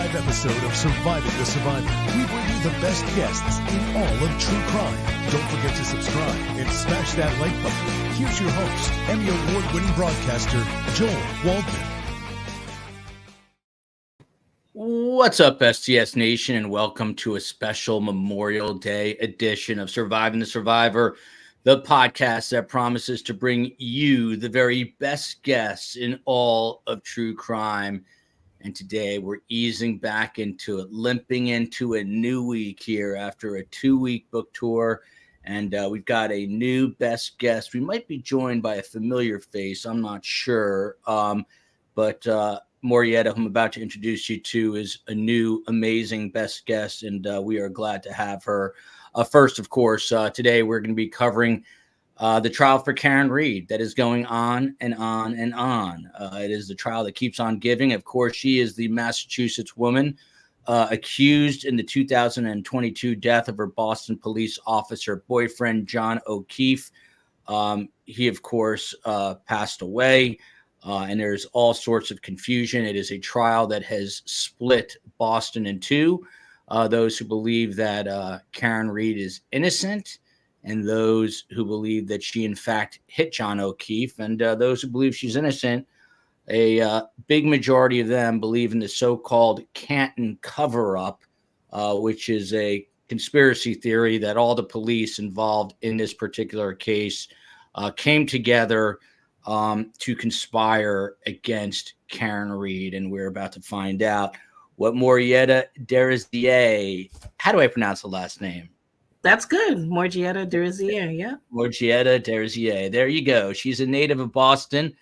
live episode of Surviving the Survivor. We bring you the best guests in all of true crime. Don't forget to subscribe and smash that like button. Here's your host, Emmy Award-winning broadcaster, Joel Waldman. What's up, STS Nation, and welcome to a special Memorial Day edition of Surviving the Survivor, the podcast that promises to bring you the very best guests in all of true crime. And today we're easing back into it, limping into a new week here after a 2-week book tour. And we've got a new best guest. We might be joined by a familiar face. I'm not sure. But Morjieta, who I'm about to introduce you to, is a new, amazing best guest. And we are glad to have her. First, of course, today we're going to be covering the trial for Karen Read that is going on and on and on. It is the trial that keeps on giving. Of course, she is the Massachusetts woman accused in the 2022 death of her Boston police officer boyfriend, John O'Keefe. He, of course, passed away, and there's all sorts of confusion. It is a trial that has split Boston in two. Those who believe that Karen Read is innocent, and those who believe that she, in fact, hit John O'Keefe, and those who believe she's innocent. A big majority of them believe in the so-called Canton cover-up, which is a conspiracy theory that all the police involved in this particular case came together to conspire against Karen Read, and we're about to find out what Morjieta Derisier, how do I pronounce the last name? That's good. Morjieta Derisier, yeah. Morjieta Derisier. There you go. She's a native of Boston,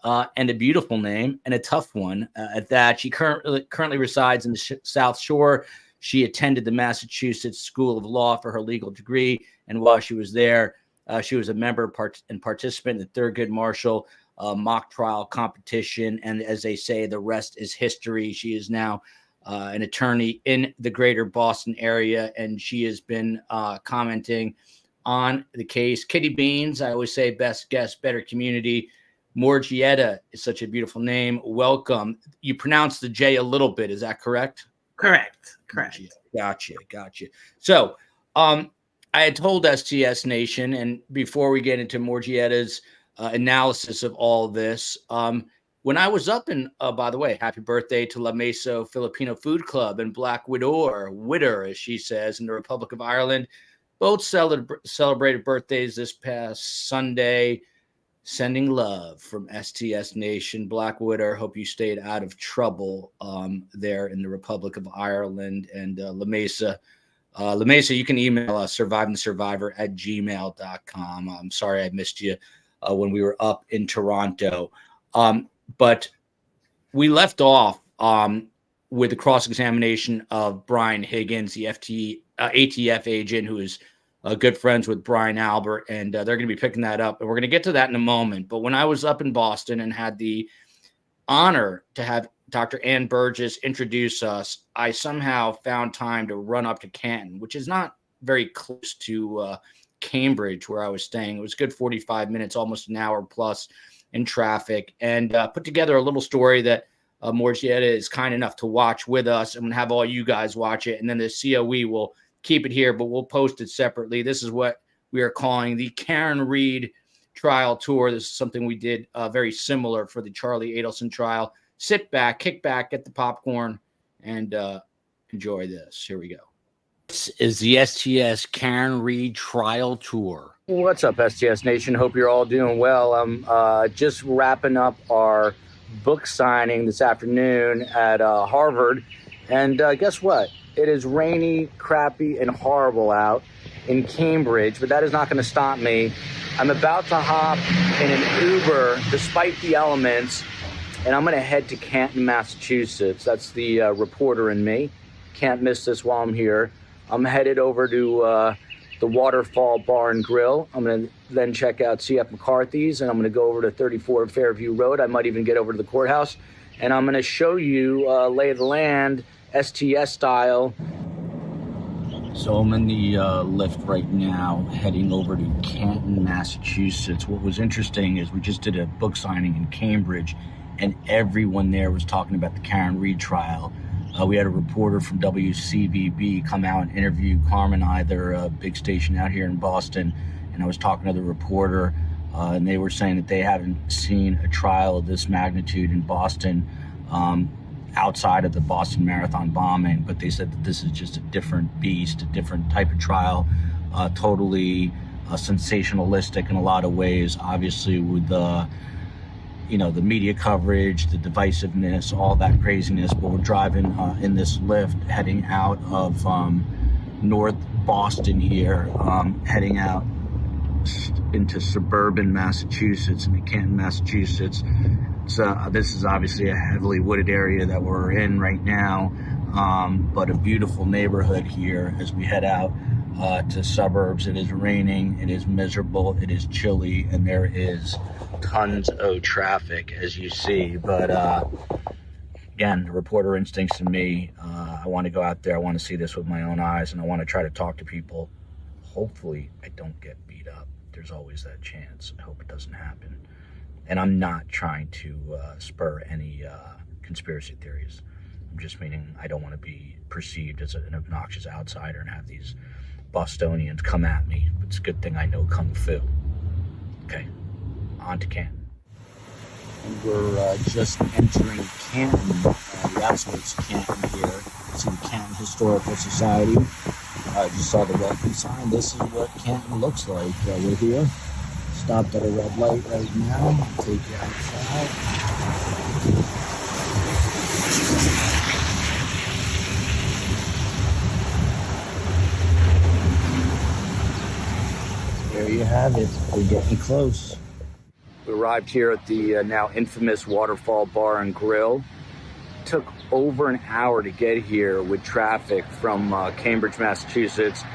and a beautiful name and a tough one at that. She currently resides in the South Shore. She attended the Massachusetts School of Law for her legal degree, and while she was there, she was a member and participant in the Thurgood Marshall mock trial competition. And as they say, the rest is history. She is now an attorney in the greater Boston area, and she has been commenting on the case. Kitty Beans, I always say best guest, better community. Morjieta is such a beautiful name. Welcome. You pronounce the J a little bit. Is that correct? Correct. Gotcha. So I had told STS Nation, and before we get into Morjieta's analysis of all this, when I was up in, by the way, happy birthday to La Mesa Filipino Food Club and Black Widow, as she says, in the Republic of Ireland. Both celebrated birthdays this past Sunday. Sending love from STS Nation. Black Widow, hope you stayed out of trouble there in the Republic of Ireland. And La Mesa, you can email us, survivingthesurvivor@gmail.com. I'm sorry I missed you when we were up in Toronto. But we left off with the cross-examination of Brian Higgins, the ATF agent who is good friends with Brian Albert, and they're going to be picking that up. And we're going to get to that in a moment. But when I was up in Boston and had the honor to have Dr. Ann Burgess introduce us, I somehow found time to run up to Canton, which is not very close to Cambridge, where I was staying. It was a good 45 minutes, almost an hour plus in traffic, and put together a little story that Morjieta is kind enough to watch with us. I'm going to have all you guys watch it, and then the COE will keep it here, but we'll post it separately. This is what we are calling the Karen Read trial tour. This is something we did very similar for the Charlie Adelson trial. Sit back, kick back, get the popcorn, and enjoy this. Here we go. This is the STS Karen Read trial tour. What's up, STS Nation? Hope you're all doing well. I'm just wrapping up our book signing this afternoon at Harvard. And guess what? It is rainy, crappy, and horrible out in Cambridge, but that is not going to stop me. I'm about to hop in an Uber despite the elements, and I'm going to head to Canton, Massachusetts. That's the reporter in me. Can't miss this while I'm here. I'm headed over to the Waterfall Bar and Grill. I'm going to then check out CF McCarthy's, and I'm going to go over to 34 Fairview Road. I might even get over to the courthouse, and I'm going to show you lay of the land, STS style. So I'm in the lift right now, heading over to Canton, Massachusetts. What was interesting is we just did a book signing in Cambridge, and everyone there was talking about the Karen Read trial. We had a reporter from WCVB come out and interview Carmen I, their big station out here in Boston. And I was talking to the reporter, and they were saying that they haven't seen a trial of this magnitude in Boston outside of the Boston Marathon bombing. But they said that this is just a different beast, a different type of trial, totally sensationalistic in a lot of ways, obviously with the media coverage, the divisiveness, all that craziness. But we're driving in this lift heading out of North Boston here, heading out into suburban Massachusetts, into Canton, Massachusetts. So this is obviously a heavily wooded area that we're in right now, but a beautiful neighborhood here as we head out to suburbs. It is raining, it is miserable, it is chilly, and there is tons of traffic, as you see. But again, the reporter instincts in me, I want to go out there, I want to see this with my own eyes, and I want to try to talk to people. Hopefully I don't get beat up. There's always that chance. I hope it doesn't happen. And I'm not trying to spur any conspiracy theories. I'm just meaning I don't want to be perceived as an obnoxious outsider and have these Bostonians come at me. It's a good thing I know Kung Fu. Okay, on to Canton. And we're just entering Canton, the outskirts of Canton here. It's in the Canton Historical Society. Just saw the welcome sign. This is what Canton looks like. We're here. Stopped at a red light right now. I'll take you outside. There you have it. We're getting close. We arrived here at the now infamous Waterfall Bar and Grill. Took over an hour to get here with traffic from Cambridge, Massachusetts.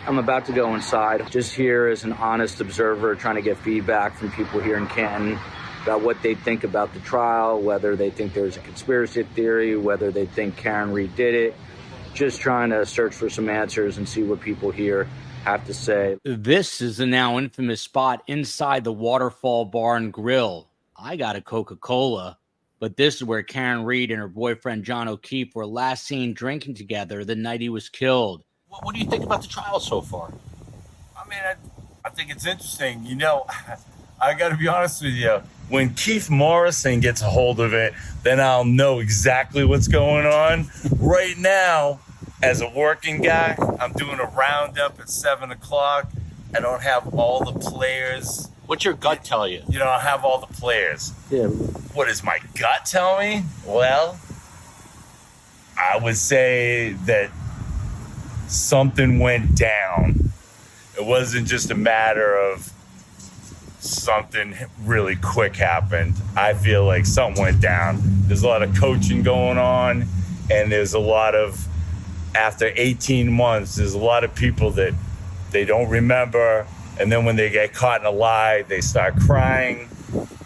I'm about to go inside, just here as an honest observer, trying to get feedback from people here in Canton about what they think about the trial, whether they think there's a conspiracy theory, whether they think Karen Reed did it. Just trying to search for some answers and see what people here have to say. This is the now infamous spot inside the Waterfall Bar and Grill. I got a Coca-Cola, but this is where Karen Reed and her boyfriend John O'Keefe were last seen drinking together the night he was killed. What do you think about the trial so far? I mean, I think it's interesting. You know, I got to be honest with you. When Keith Morrison gets a hold of it, then I'll know exactly what's going on. Right now, as a working guy, I'm doing a roundup at 7 o'clock. I don't have all the players. What's your gut tell you? You know, I have all the players. Yeah. What does my gut tell me? Well, I would say that something went down. It wasn't just a matter of something really quick happened. I feel like something went down. There's a lot of coaching going on, and there's a lot of, after 18 months, there's a lot of people that they don't remember, and then when they get caught in a lie, they start crying.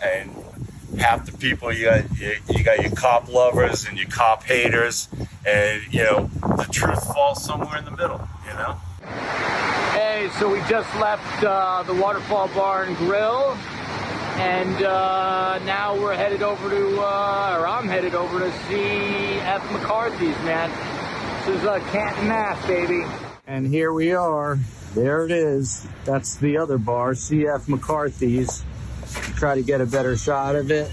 And half the people, you got your cop lovers and your cop haters, and you know the truth falls somewhere in the middle. You know. Hey, so we just left the Waterfall Bar and Grill, and now we're headed over to, or I'm headed over to see F. McCarthy's, man. This is Canton, Mass, baby. And here we are. There it is. That's the other bar, CF McCarthy's. Try to get a better shot of it.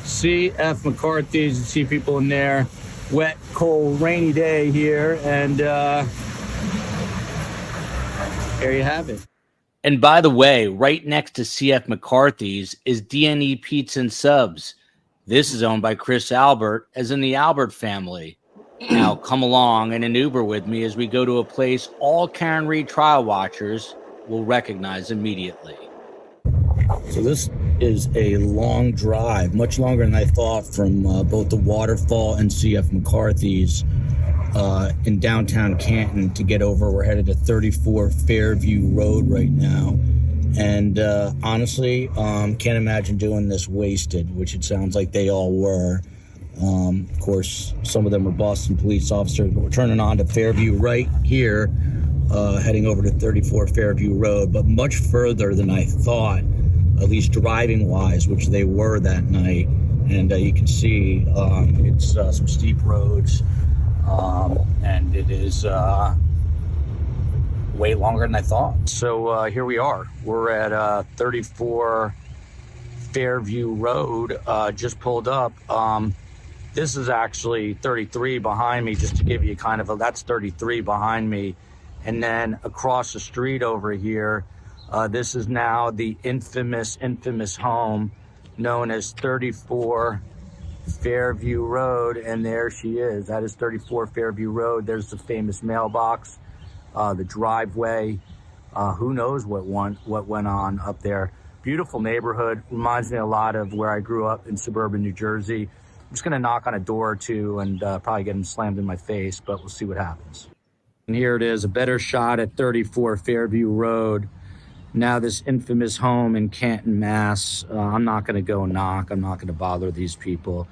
CF McCarthy's. You see people in there. Wet, cold, rainy day here, and there you have it. And by the way, right next to CF McCarthy's is DNE Pizza and Subs. This is owned by Chris Albert, as in the Albert family. Now come along in an Uber with me as we go to a place all Karen Reed trial watchers will recognize immediately. So this is a long drive, much longer than I thought, from both the Waterfall and CF McCarthy's in downtown Canton to get over. We're headed to 34 Fairview Road right now. And honestly, can't imagine doing this wasted, which it sounds like they all were. Of course, some of them were Boston police officers, but we're turning on to Fairview right here, heading over to 34 Fairview Road, but much further than I thought, at least driving wise, which they were that night. And you can see it's some steep roads, and it is way longer than I thought. So here we are. We're at 34 Fairview Road, just pulled up. This is actually 33 behind me, just to give you kind of a, that's 33 behind me. And then across the street over here, this is now the infamous home known as 34 Fairview Road. And there she is. That is 34 Fairview Road. There's the famous mailbox, the driveway. Who knows what went on up there. Beautiful neighborhood. Reminds me a lot of where I grew up in suburban New Jersey. I'm just gonna knock on a door or two and probably get them slammed in my face, but we'll see what happens. And here it is, a better shot at 34 Fairview Road. Now this infamous home in Canton, Mass. I'm not gonna go knock. I'm not gonna bother these people.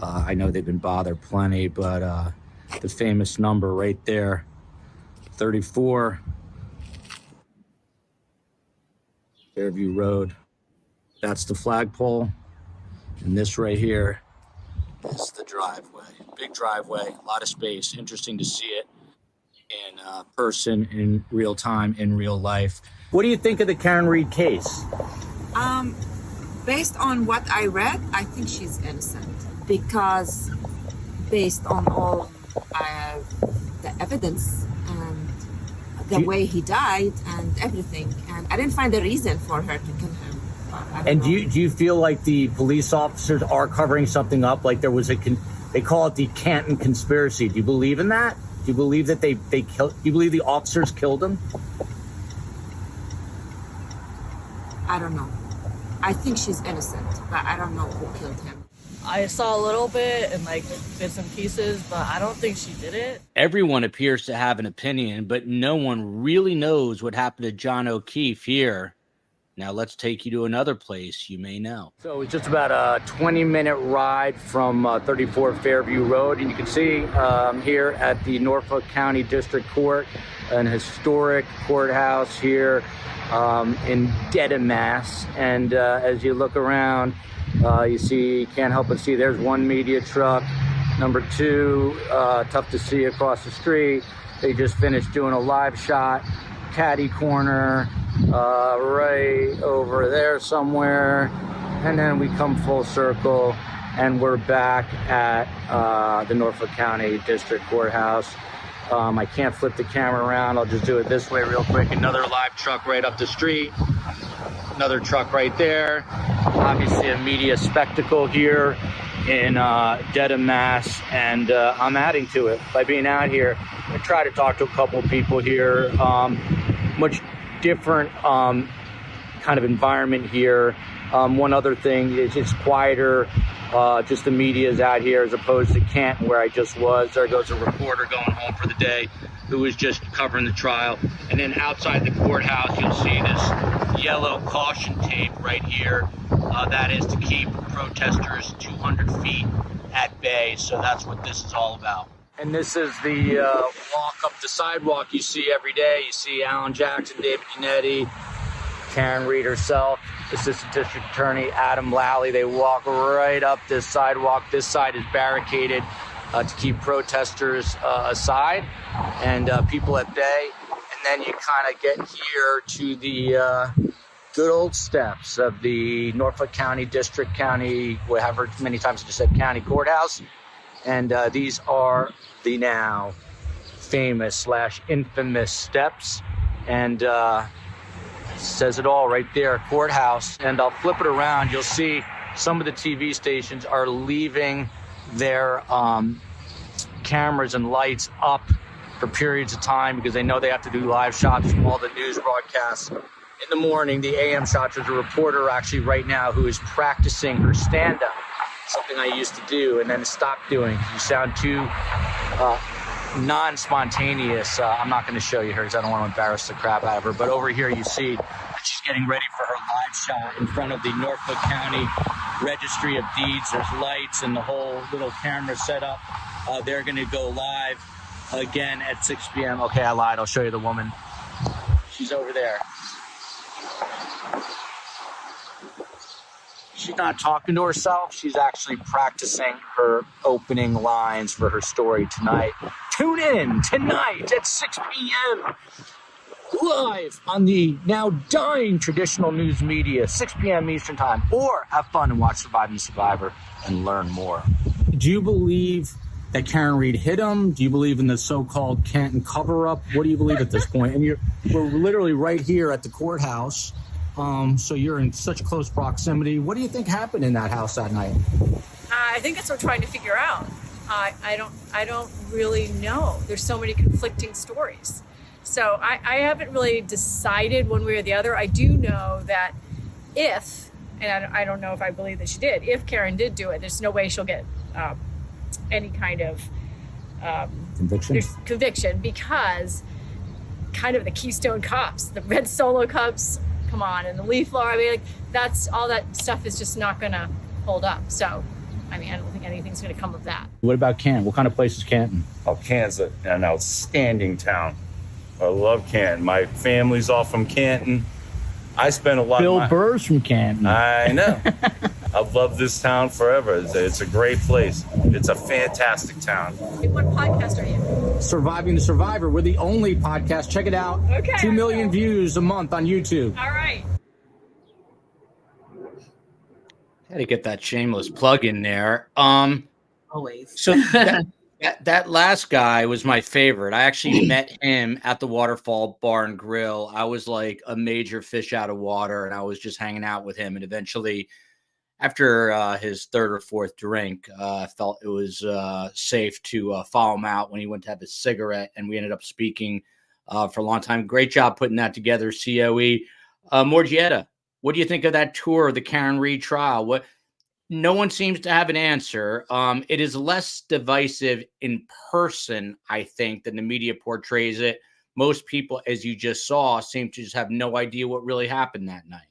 I know they've been bothered plenty, but the famous number right there, 34 Fairview Road. That's the flagpole. And this right here is the driveway. Big driveway, a lot of space. Interesting to see it in person, in real time, in real life. What do you think of the Karen Reed case? Based on what I read, I think she's innocent because based on all the evidence and the way he died and everything, and I didn't find a reason for her to kill him. And do you feel like the police officers are covering something up? Like there was they call it the Canton conspiracy. Do you believe in that? Do you believe that they killed? Do you believe the officers killed him? I don't know. I think she's innocent, but I don't know who killed him. I saw a little bit and like bits and pieces, but I don't think she did it. Everyone appears to have an opinion, but no one really knows what happened to John O'Keefe here. Now let's take you to another place you may know. So it's just about a 20-minute ride from 34 Fairview Road, and you can see here at the Norfolk County District Court, an historic courthouse here in dead of Mass. And as you look around, you see, can't help but see there's one media truck. Number two, tough to see across the street. They just finished doing a live shot, caddy corner, right over there somewhere. And then we come full circle and we're back at the Norfolk County District Courthouse. I can't flip the camera around. I'll just do it this way real quick. Another live truck right up the street. Another truck right there. Obviously a media spectacle here in dead of Mass, and I'm adding to it by being out here. I try to talk to a couple people here. Much different kind of environment here. One other thing is it's quieter. Just the media is out here as opposed to Canton where I just was. There goes a reporter going home for the day who was just covering the trial. And then outside the courthouse, you'll see this yellow caution tape right here. That is to keep protesters 200 feet at bay. So that's what this is all about. And this is the walk up the sidewalk you see every day. You see Alan Jackson, David Unetti, Karen Reed herself, Assistant District Attorney Adam Lally. They walk right up this sidewalk. This side is barricaded to keep protesters aside and people at bay. And then you kind of get here to the good old steps of the Norfolk County District County, whatever many times I just said county courthouse. And these are the now famous / infamous steps. And says it all right there, courthouse. And I'll flip it around. You'll see some of the TV stations are leaving their cameras and lights up for periods of time because they know they have to do live shots from all the news broadcasts. In the morning, the AM shots, there's a reporter actually right now who is practicing her stand-up, something I used to do and then stopped doing. You sound too non-spontaneous. I'm not going to show you her because I don't want to embarrass the crap out of her. But over here you see that she's getting ready for her live shot in front of the Norfolk County Registry of Deeds. There's lights and the whole little camera set up. They're going to go live again at 6 p.m. Okay, I lied. I'll show you the woman. She's over there. She's not talking to herself. She's actually practicing her opening lines for her story tonight. Tune in tonight at 6 p.m. live on the now dying traditional news media, 6 p.m. Eastern Time, or have fun and watch Surviving the Survivor and learn more. Do you believe that Karen Reed hit him? Do you believe in the so-called Canton cover-up? What do you believe at this point? And we're literally right here at the courthouse. So you're in such close proximity. What do you think happened in that house that night? I think that's what we're trying to figure out. I don't really know. There's so many conflicting stories. So I haven't really decided one way or the other. I do know that if, and I don't know if I believe that she did, if Karen did do it, there's no way she'll get any kind of conviction, because kind of the Keystone Cops, the Red Solo Cups, come on, and the leaf blower, I mean, like, that's all that stuff is just not going to hold up. So, I mean, I don't think anything's going to come of that. What about Canton? What kind of place is Canton? Oh, Canton's an outstanding town. I love Canton. My family's all from Canton. I spent a lot Bill of my... Burr's from Canton. I know. I've loved this town forever. It's a great place. It's a fantastic town. What podcast are you? Surviving the Survivor. We're the only podcast. Check it out. Okay. 2 million views a month on YouTube. All right. Had to get that shameless plug in there. Always. So that last guy was my favorite. I actually met him at the Waterfall Bar and Grill. I was like a major fish out of water, and I was just hanging out with him. And eventually, after his third or fourth drink, I felt it was safe to follow him out when he went to have his cigarette, and we ended up speaking for a long time. Great job putting that together, COE. Morjieta, what do you think of that tour of the Karen Reed trial? No one seems to have an answer. It is less divisive in person, I think, than the media portrays it. Most people, as you just saw, seem to just have no idea what really happened that night.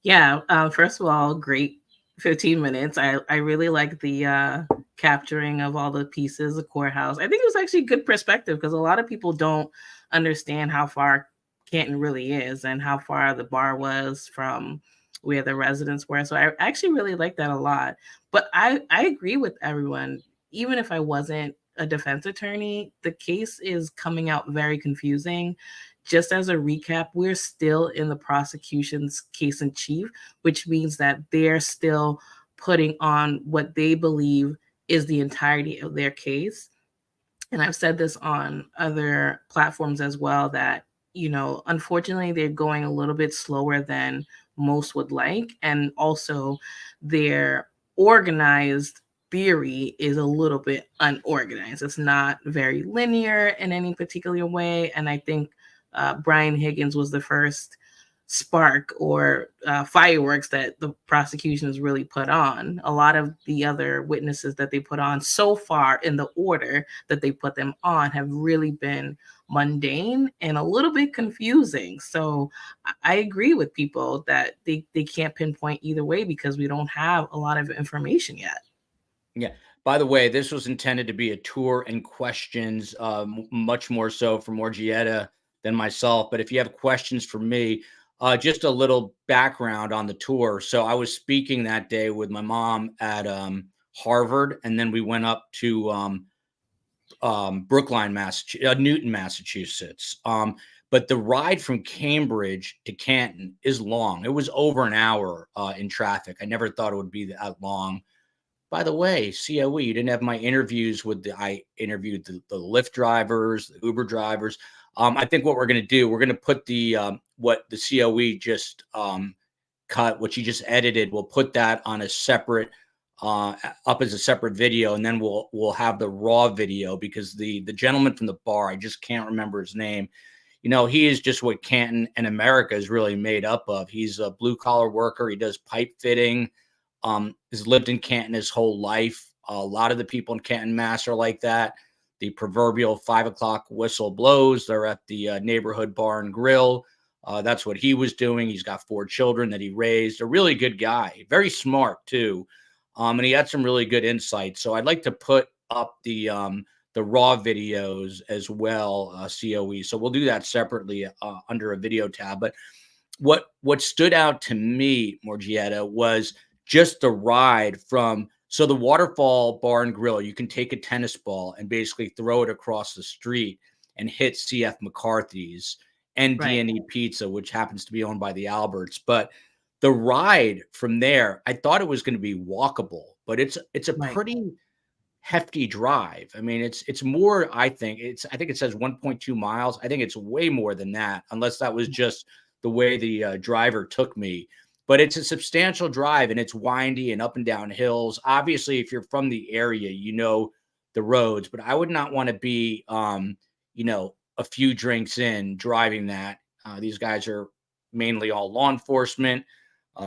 Yeah. First of all, great 15 minutes. I really like the capturing of all the pieces, the courthouse. I think it was actually good perspective, because a lot of people don't understand how far Canton really is and how far the bar was from where the residents were. So I actually really like that a lot. But I agree with everyone. Even if I wasn't a defense attorney, the case is coming out very confusing. Just as a recap, we're still in the prosecution's case in chief, which means that they're still putting on what they believe is the entirety of their case. And I've said this on other platforms as well, that, unfortunately, they're going a little bit slower than most would like. And also their organized theory is a little bit unorganized. It's not very linear in any particular way. And I think Brian Higgins was the first spark or fireworks that the prosecution has really put on. A lot of the other witnesses that they put on so far, in the order that they put them on, have really been mundane and a little bit confusing. So I agree with people that they can't pinpoint either way, because we don't have a lot of information yet. Yeah. By the way, this was intended to be a tour and questions, much more so for Morjieta than myself. But if you have questions for me, just a little background on the tour. So I was speaking that day with my mom at Harvard, and then we went up to Brookline, Newton, Massachusetts. But the ride from Cambridge to Canton is long. It was over an hour in traffic. I never thought it would be that long. By the way, COE, you didn't have my interviews I interviewed the Lyft drivers, the Uber drivers. I think what we're going to do, we're going to put the what the COE just cut, what she just edited. We'll put that on a separate up as a separate video, and then we'll have the raw video, because the gentleman from the bar, I just can't remember his name. He is just what Canton and America is really made up of. He's a blue collar worker. He does pipe fitting. Has lived in Canton his whole life. A lot of the people in Canton, Mass are like that. The proverbial 5 o'clock whistle blows. They're at the neighborhood bar and grill. That's what he was doing. He's got 4 children that he raised. A really good guy, very smart too. And he had some really good insights. So I'd like to put up the raw videos as well, COE. So we'll do that separately under a video tab. But what stood out to me, Morjieta, was just the ride from, so the Waterfall Bar and Grill, you can take a tennis ball and basically throw it across the street and hit CF McCarthy's and Right. D&E Pizza, which happens to be owned by the Alberts. But the ride from there, I thought it was going to be walkable, but it's a Right. pretty hefty drive. I mean, it's more, I think it says 1.2 miles. I think it's way more than that, unless that was just the way the driver took me. But it's a substantial drive, and it's windy and up and down hills. Obviously, if you're from the area, you know the roads, but I would not want to be, a few drinks in driving that. These guys are mainly all law enforcement.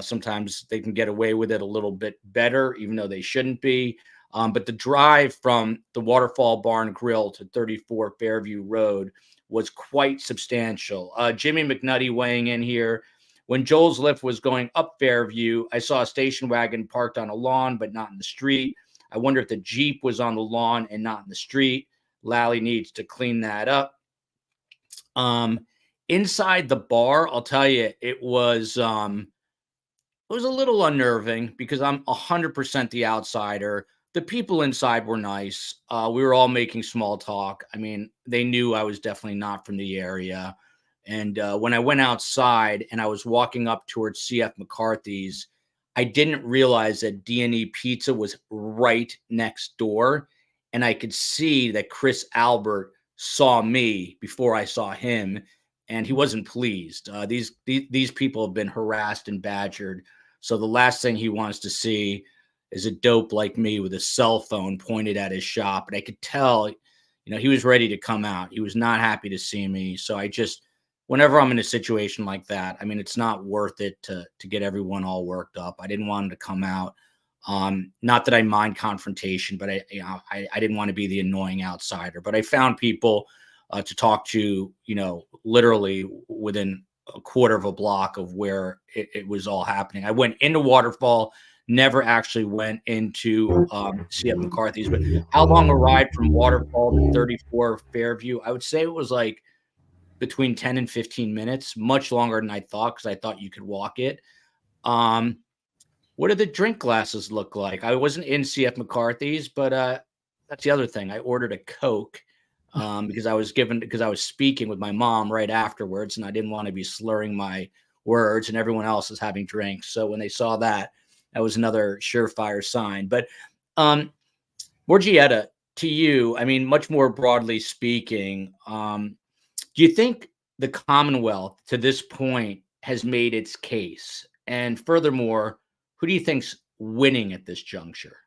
Sometimes they can get away with it a little bit better, even though they shouldn't be. But the drive from the Waterfall Bar and Grill to 34 Fairview Road was quite substantial. Jimmy McNutty weighing in here. When Joel's lift was going up Fairview, I saw a station wagon parked on a lawn, but not in the street. I wonder if the Jeep was on the lawn and not in the street. Lally needs to clean that up. Inside the bar, I'll tell you, it was a little unnerving because I'm 100% the outsider. The people inside were nice. We were all making small talk. I mean, they knew I was definitely not from the area. And when I went outside and I was walking up towards CF McCarthy's, I didn't realize that D&E Pizza was right next door. And I could see that Chris Albert saw me before I saw him, and he wasn't pleased. These people have been harassed and badgered. So the last thing he wants to see is a dope like me with a cell phone pointed at his shop. And I could tell, he was ready to come out. He was not happy to see me. So whenever I'm in a situation like that, I mean, it's not worth it to get everyone all worked up. I didn't want him to come out. Not that I mind confrontation, but I didn't want to be the annoying outsider. But I found people to talk to, literally within a quarter of a block of where it was all happening. I went into Waterfall, never actually went into CF McCarthy's. But how long a ride from Waterfall to 34 Fairview? I would say it was like between 10 and 15 minutes, much longer than I thought, because I thought you could walk it. What do the drink glasses look like? I wasn't in CF McCarthy's, but that's the other thing. I ordered a Coke because I was speaking with my mom right afterwards, and I didn't want to be slurring my words, and everyone else is having drinks. So when they saw that, that was another surefire sign. But Morjieta, to you, I mean, much more broadly speaking, do you think the Commonwealth to this point has made its case? And furthermore, who do you think's winning at this juncture?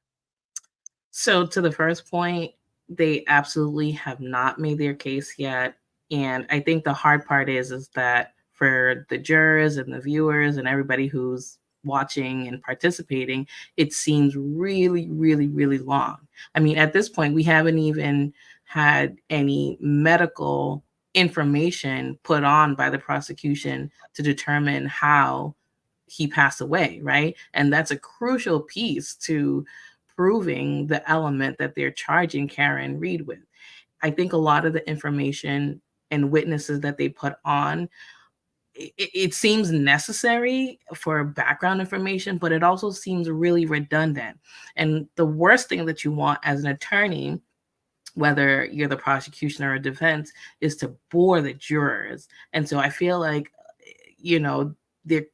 So to the first point, they absolutely have not made their case yet. And I think the hard part is that for the jurors and the viewers and everybody who's watching and participating, it seems really, really, really long. I mean, at this point, we haven't even had any medical information put on by the prosecution to determine how he passed away, right? And that's a crucial piece to proving the element that they're charging Karen Reed with. I think a lot of the information and witnesses that they put on, it seems necessary for background information, but it also seems really redundant. And the worst thing that you want as an attorney, whether you're the prosecution or a defense, is to bore the jurors. And so I feel like,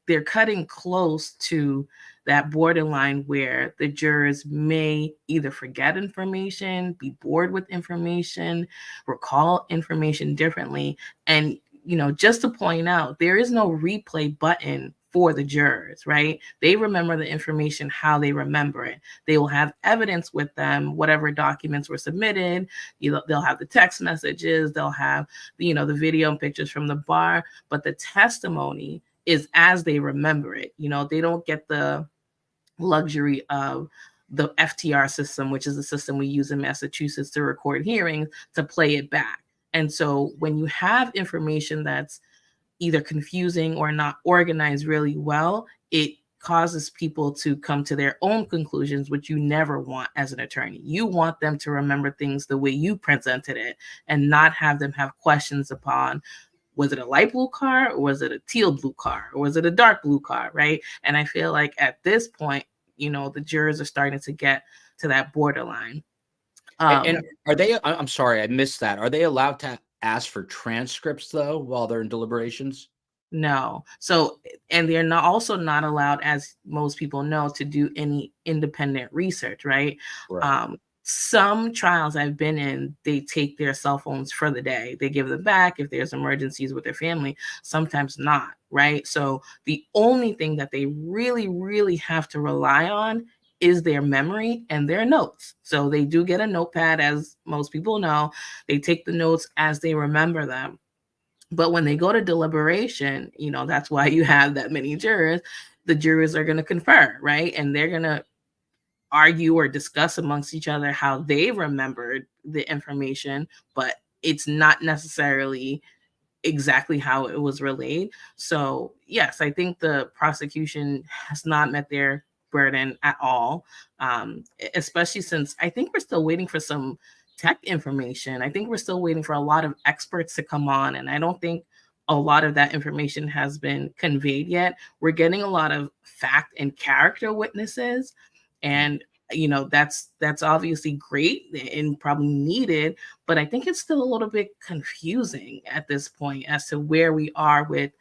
they're cutting close to that borderline where the jurors may either forget information, be bored with information, recall information differently. And, just to point out, there is no replay button for the jurors, right? They remember the information how they remember it. They will have evidence with them, whatever documents were submitted. They'll have the text messages, they'll have, the video and pictures from the bar, but the testimony is as they remember it. They don't get the luxury of the FTR system, which is the system we use in Massachusetts to record hearings, to play it back. And so when you have information that's either confusing or not organized really well, it causes people to come to their own conclusions, which you never want as an attorney. You want them to remember things the way you presented it and not have them have questions upon, was it a light blue car, or was it a teal blue car, or was it a dark blue car, right? And I feel like at this point, the jurors are starting to get to that borderline. And are they, I'm sorry, I missed that. Are they allowed to ask for transcripts though, while they're in deliberations? No. So, and they're not also not allowed, as most people know, to do any independent research, right? Right. Some trials I've been in, they take their cell phones for the day. They give them back if there's emergencies with their family, sometimes not, right? So the only thing that they really, really have to rely on is their memory and their notes. So they do get a notepad, as most people know. They take the notes as they remember them. But when they go to deliberation, that's why you have that many jurors. The jurors are going to confer, right? And they're going to argue or discuss amongst each other how they remembered the information, but it's not necessarily exactly how it was relayed. So yes, I think the prosecution has not met their burden at all, especially since I think we're still waiting for some tech information. I think we're still waiting for a lot of experts to come on, and I don't think a lot of that information has been conveyed yet. We're getting a lot of fact and character witnesses, and that's obviously great and probably needed, but I think it's still a little bit confusing at this point as to where we are with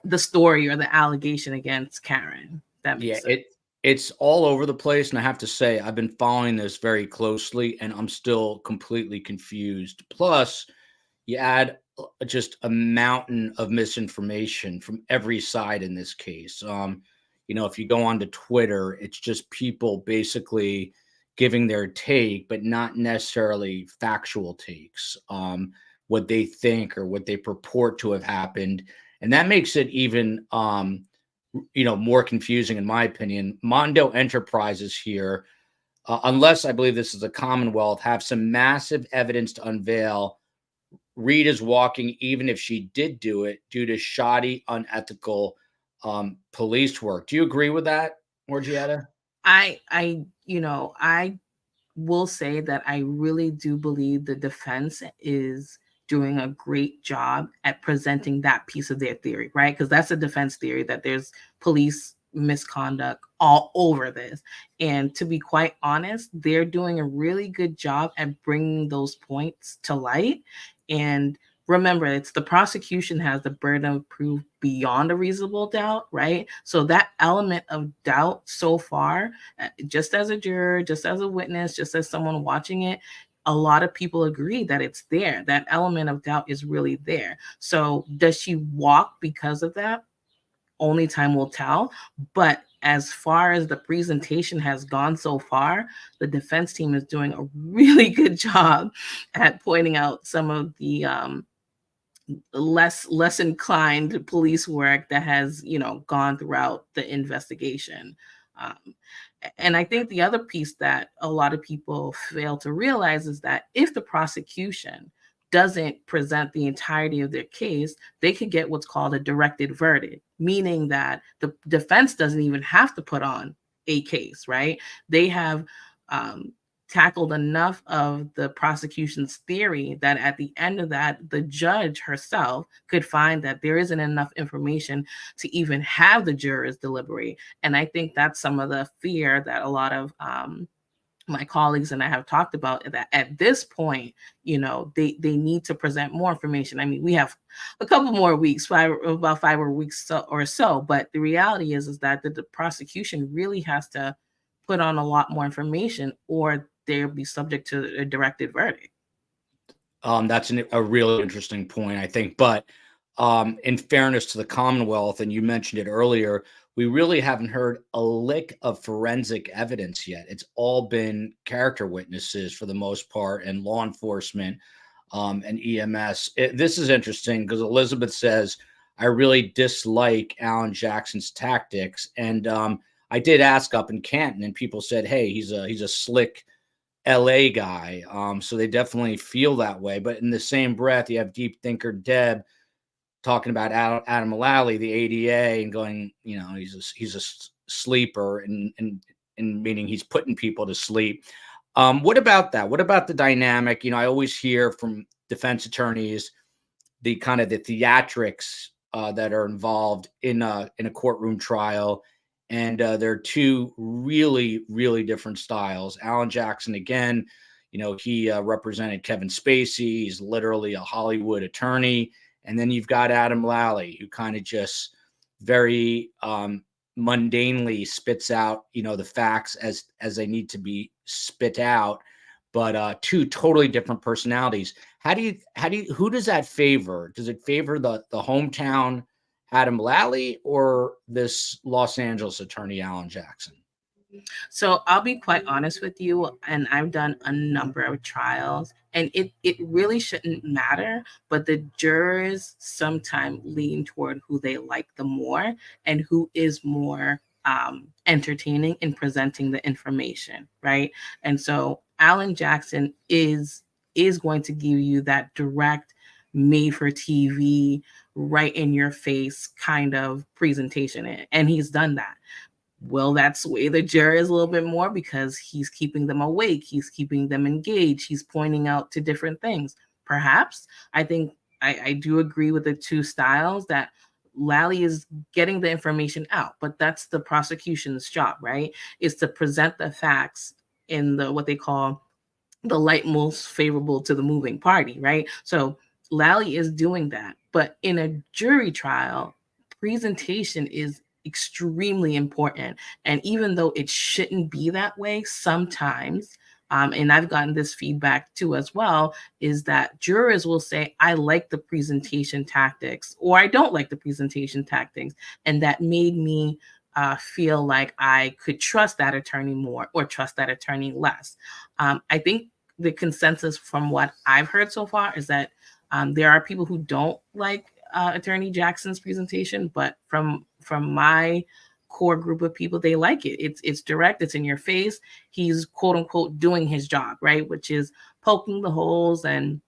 the story or the allegation against Karen. That makes sense. It's all over the place, and I have to say I've been following this very closely, and I'm still completely confused. Plus, you add just a mountain of misinformation from every side in this case. If you go onto Twitter, it's just people basically giving their take, but not necessarily factual takes, what they think or what they purport to have happened. And that makes it even, more confusing, in my opinion. Mondo Enterprises here, unless I believe this is a Commonwealth, have some massive evidence to unveil. Reed is walking, even if she did do it, due to shoddy, unethical police work. Do you agree with that, Morjieta? I will say that I really do believe the defense is doing a great job at presenting that piece of their theory, right? Because that's a defense theory, that there's police misconduct all over this. And to be quite honest, they're doing a really good job at bringing those points to light. And remember, it's the prosecution has the burden of proof beyond a reasonable doubt, right? So that element of doubt so far, just as a juror, just as a witness, just as someone watching it, a lot of people agree that it's there. That element of doubt is really there. So does she walk because of that? Only time will tell. But as far as the presentation has gone so far, the defense team is doing a really good job at pointing out some of the less inclined police work that has gone throughout the investigation. And I think the other piece that a lot of people fail to realize is that if the prosecution doesn't present the entirety of their case, they could get what's called a directed verdict, meaning that the defense doesn't even have to put on a case, right? They have tackled enough of the prosecution's theory that at the end of that, the judge herself could find that there isn't enough information to even have the jurors deliberate. And I think that's some of the fear that a lot of my colleagues and I have talked about, that at this point, they need to present more information. I mean, we have a couple more weeks, about 5 more weeks or so, but the reality is that the prosecution really has to put on a lot more information, or they'll be subject to a directed verdict. That's a really interesting point, I think. But in fairness to the Commonwealth, and you mentioned it earlier, we really haven't heard a lick of forensic evidence yet. It's all been character witnesses for the most part, and law enforcement and EMS. This is interesting because Elizabeth says, I really dislike Alan Jackson's tactics. And I did ask up in Canton, and people said, hey, he's a slick LA guy. So they definitely feel that way. But in the same breath, you have deep thinker Deb talking about Adam Mullally, the ADA, and going, he's a sleeper, and meaning he's putting people to sleep. What about that? What about the dynamic? I always hear from defense attorneys the kind of the theatrics that are involved in a courtroom trial, And they're two really, really different styles. Alan Jackson, again, he represented Kevin Spacey. He's literally a Hollywood attorney. And then you've got Adam Lally, who kind of just very mundanely spits out, the facts as they need to be spit out. But two totally different personalities. Who does that favor? Does it favor the hometown Adam Lally or this Los Angeles attorney, Alan Jackson? So I'll be quite honest with you, and I've done a number of trials, and it really shouldn't matter, but the jurors sometimes lean toward who they like the more and who is more entertaining in presenting the information, right? And so Alan Jackson is going to give you that direct, made for TV, right in your face kind of presentation, and he's done that. Will that sway the jurors a little bit more because he's keeping them awake, he's keeping them engaged, he's pointing out to different things? Perhaps. I think I do agree with the two styles that Lally is getting the information out, but that's the prosecution's job, right? Is to present the facts in the what they call the light most favorable to the moving party, right? So Lally is doing that, but in a jury trial, presentation is extremely important. And even though it shouldn't be that way, sometimes, and I've gotten this feedback too as well, is that jurors will say, I like the presentation tactics, or I don't like the presentation tactics. And that made me feel like I could trust that attorney more or trust that attorney less. I think the consensus from what I've heard so far is that there are people who don't like Attorney Jackson's presentation, but from my core group of people, they like it. It's direct, it's in your face. He's quote unquote doing his job, right? Which is poking the holes and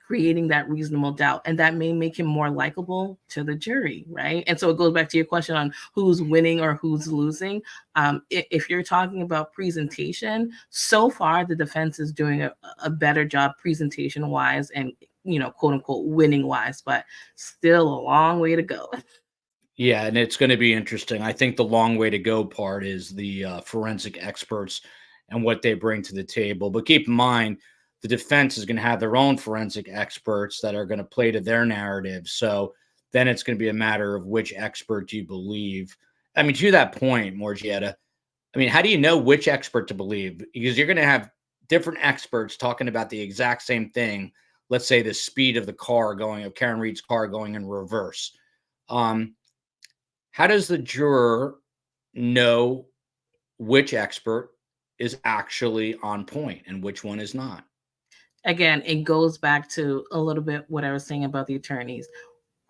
creating that reasonable doubt. And that may make him more likable to the jury, right? And so it goes back to your question on who's winning or who's losing. If you're talking about presentation, so far the defense is doing a better job presentation wise and quote unquote winning wise, but still a long way to go. Yeah, and it's going to be interesting. I think the long way to go part is the forensic experts and what they bring to the table. But keep in mind, the defense is going to have their own forensic experts that are going to play to their narrative. So then it's going to be a matter of which expert you believe. I mean, to that point, Morjieta, I mean, how do you know which expert to believe? Because you're going to have different experts talking about the exact same thing. Let's say the speed of Karen Reed's car going in reverse. How does the juror know which expert is actually on point and which one is not? Again, it goes back to a little bit what I was saying about the attorneys.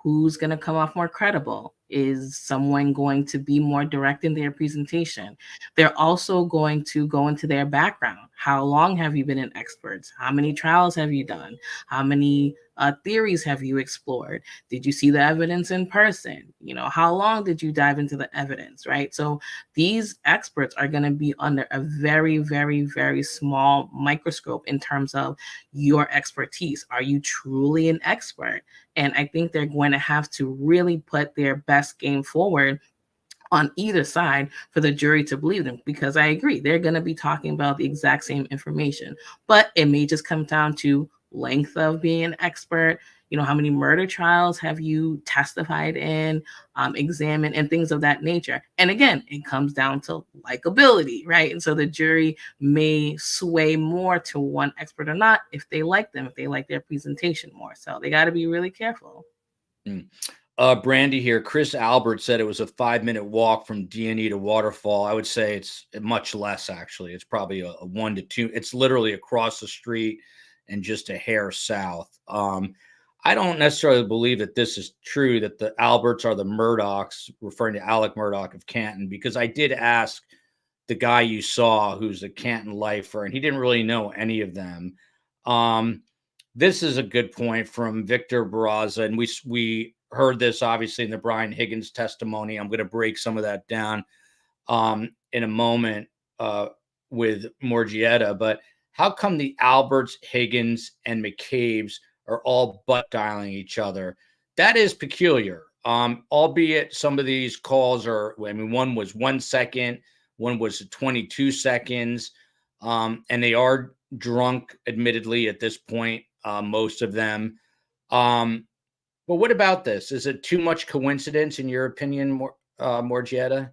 Who's going to come off more credible? Is someone going to be more direct in their presentation? They're also going to go into their background. How long have you been an expert? How many trials have you done? How many theories have you explored? Did you see the evidence in person? How long did you dive into the evidence, right? So these experts are going to be under a very, very, very small microscope in terms of your expertise. Are you truly an expert? And I think they're going to have to really put their best game forward on either side for the jury to believe them, because I agree, they're going to be talking about the exact same information, but it may just come down to length of being an expert. How many murder trials have you testified in, examined, and things of that nature. And again, it comes down to likability, right? And so the jury may sway more to one expert or not if they like them, if they like their presentation more. So they got to be really careful. Brandy here. Chris Albert said it was a 5-minute walk from D&E to Waterfall. I would say it's much less, actually. It's probably a 1 to 2. It's literally across the street and just a hair south. I don't necessarily believe that this is true, that the Alberts are the Murdochs, referring to Alec Murdoch of Canton, because I did ask the guy you saw who's a Canton lifer, and he didn't really know any of them. This is a good point from Victor Barraza, and we heard this obviously in the Brian Higgins testimony. I'm going to break some of that down in a moment with Morjieta, but how come the Alberts, Higgins, and McCabe's are all butt dialing each other? That is peculiar. albeit some of these calls are, I mean, one was 1 second, one was 22 seconds, and they are drunk, admittedly, at this point, most of them. But what about this? Is it too much coincidence, in your opinion, Morjieta?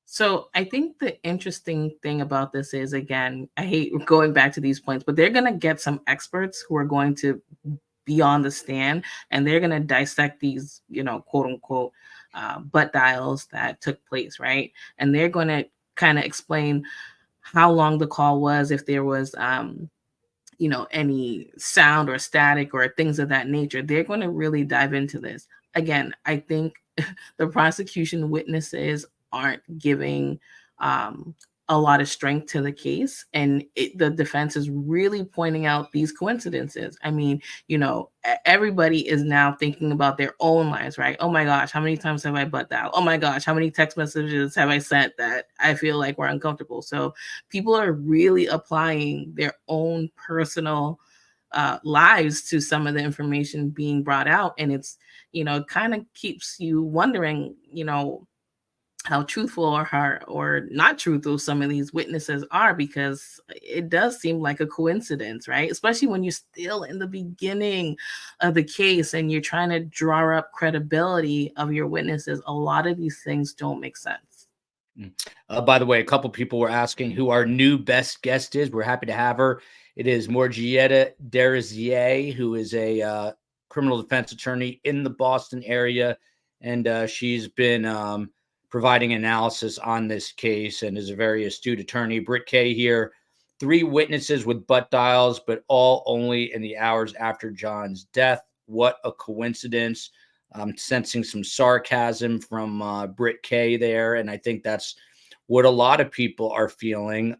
So I think the interesting thing about this is, again, I hate going back to these points, but they're going to get some experts who are going to be on the stand, and they're going to dissect these, quote unquote, butt dials that took place, right? And they're going to kind of explain how long the call was, if there was, any sound or static or things of that nature. They're going to really dive into this. Again, I think the prosecution witnesses aren't giving a lot of strength to the case, and the defense is really pointing out these coincidences. I mean, everybody is now thinking about their own lives, right? Oh my gosh, how many times have I butt dialed? Oh my gosh, how many text messages have I sent that I feel like were uncomfortable? So people are really applying their own personal lives to some of the information being brought out, and it's kind of keeps you wondering, how truthful or not truthful some of these witnesses are, because it does seem like a coincidence, right? Especially when you're still in the beginning of the case and you're trying to draw up credibility of your witnesses. A lot of these things don't make sense. By the way, a couple people were asking who our new best guest is. We're happy to have her. It is Morjieta Derisier, who is a criminal defense attorney in the Boston area, and she's been providing analysis on this case and is a very astute attorney. Britt Kay here, 3 witnesses with butt dials, but all only in the hours after John's death. What a coincidence. I'm sensing some sarcasm from Britt Kay there, and I think that's what a lot of people are feeling.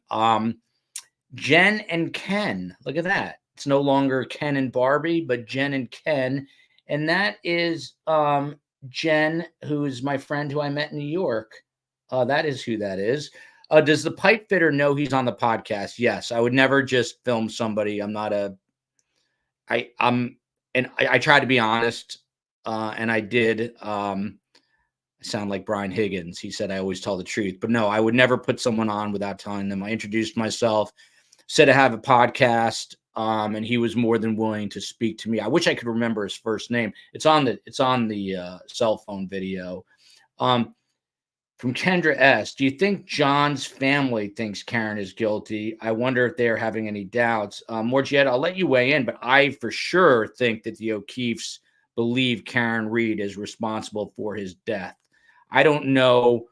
Jen and Ken, look at that. It's no longer Ken and Barbie, but Jen and Ken, and that is Jen, who is my friend who I met in New York. That is who that is. Does the pipe fitter know he's on the podcast? Yes. I would never just film somebody. I try to be honest, and I did. I sound like Brian Higgins. He said I always tell the truth, but no, I would never put someone on without telling them. I introduced myself, said I have a podcast, and he was more than willing to speak to me. I wish I could remember his first name. It's on the cell phone video. From Kendra S. Do you think John's family thinks Karen is guilty? I wonder if they're having any doubts. Morjieta, I'll let you weigh in, but I for sure think that the O'Keefes believe Karen Reed is responsible for his death. I don't know,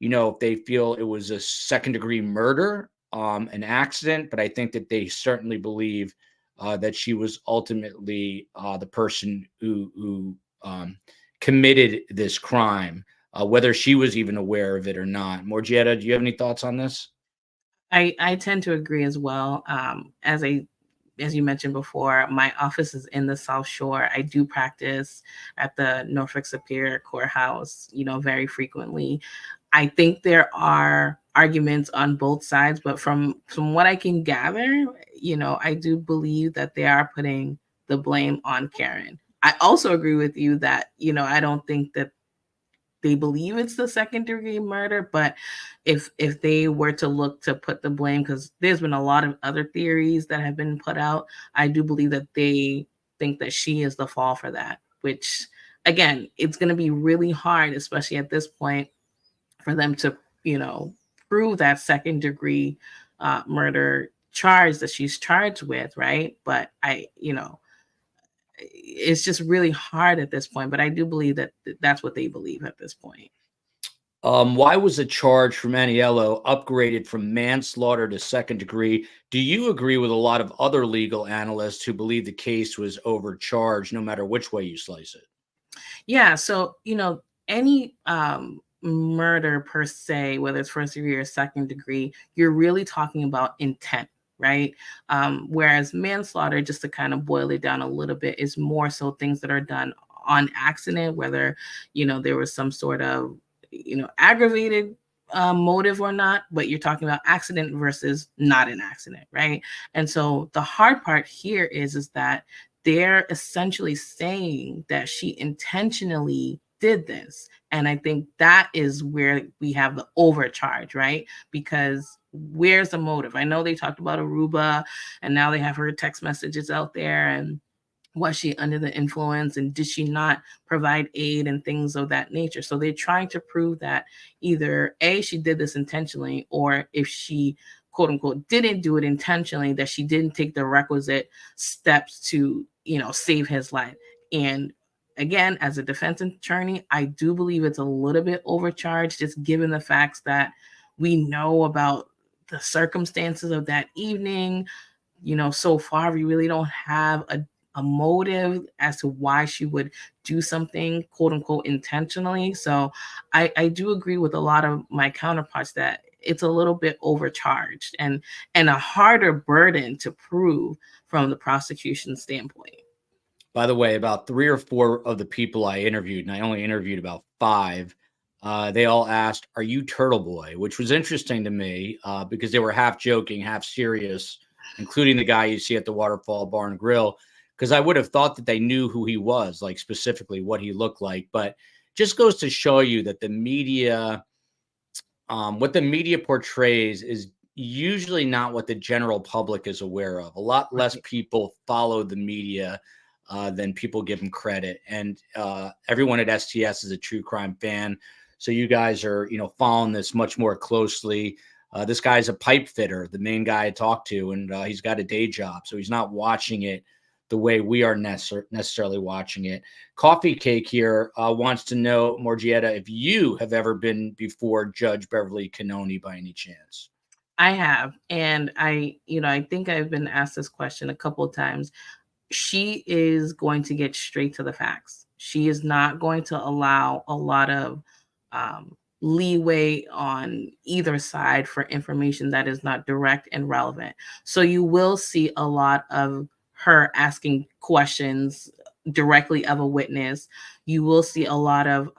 if they feel it was a second-degree murder, an accident, but I think that they certainly believe that she was ultimately the person who committed this crime, whether she was even aware of it or not. Morjieta, do you have any thoughts on this? I tend to agree as well. As you mentioned before, my office is in the South Shore. I do practice at the Norfolk Superior Courthouse, very frequently. I think there are arguments on both sides, but from what I can gather, I do believe that they are putting the blame on Karen. I also agree with you that, I don't think that they believe it's the second-degree murder, but if they were to look to put the blame, because there's been a lot of other theories that have been put out, I do believe that they think that she is the fall for that, which, again, it's going to be really hard, especially at this point, for them to, prove that second-degree murder charge that she's charged with, right? But it's just really hard at this point. But I do believe that that's what they believe at this point. Why was the charge from Aniello upgraded from manslaughter to second degree? Do you agree with a lot of other legal analysts who believe the case was overcharged, no matter which way you slice it? Yeah. So, any murder per se, whether it's first degree or second degree, you're really talking about intent, right? Whereas manslaughter, just to kind of boil it down a little bit, is more so things that are done on accident, whether, there was some sort of, aggravated motive or not, but you're talking about accident versus not an accident, right? And so the hard part here is that they're essentially saying that she intentionally did this. And I think that is where we have the overcharge, right? Because where's the motive? I know they talked about Aruba, and now they have her text messages out there, and was she under the influence, and did she not provide aid and things of that nature? So they're trying to prove that either A, she did this intentionally, or if she quote unquote didn't do it intentionally, that she didn't take the requisite steps to, save his life. And again, as a defense attorney, I do believe it's a little bit overcharged, just given the facts that we know about the circumstances of that evening. So far, we really don't have a motive as to why she would do something quote unquote intentionally. So I do agree with a lot of my counterparts that it's a little bit overcharged and a harder burden to prove from the prosecution standpoint. By the way, about 3 or 4 of the people I interviewed, and I only interviewed about 5, they all asked, "Are you Turtle Boy?" Which was interesting to me because they were half joking, half serious, including the guy you see at the Waterfall Bar and Grill, because I would have thought that they knew who he was, like specifically what he looked like. But just goes to show you that the media, what the media portrays is usually not what the general public is aware of. A lot less people follow the media than people give them credit. And everyone at STS is a true crime fan. So you guys are, following this much more closely. This guy's a pipe fitter, the main guy I talked to, and he's got a day job. So he's not watching it the way we are necessarily watching it. Coffee Cake here wants to know, Morjieta, if you have ever been before Judge Beverly Cannoni by any chance. I have. And I think I've been asked this question a couple of times. She is going to get straight to the facts. She is not going to allow a lot of leeway on either side for information that is not direct and relevant. So you will see a lot of her asking questions directly of a witness. You will see a lot of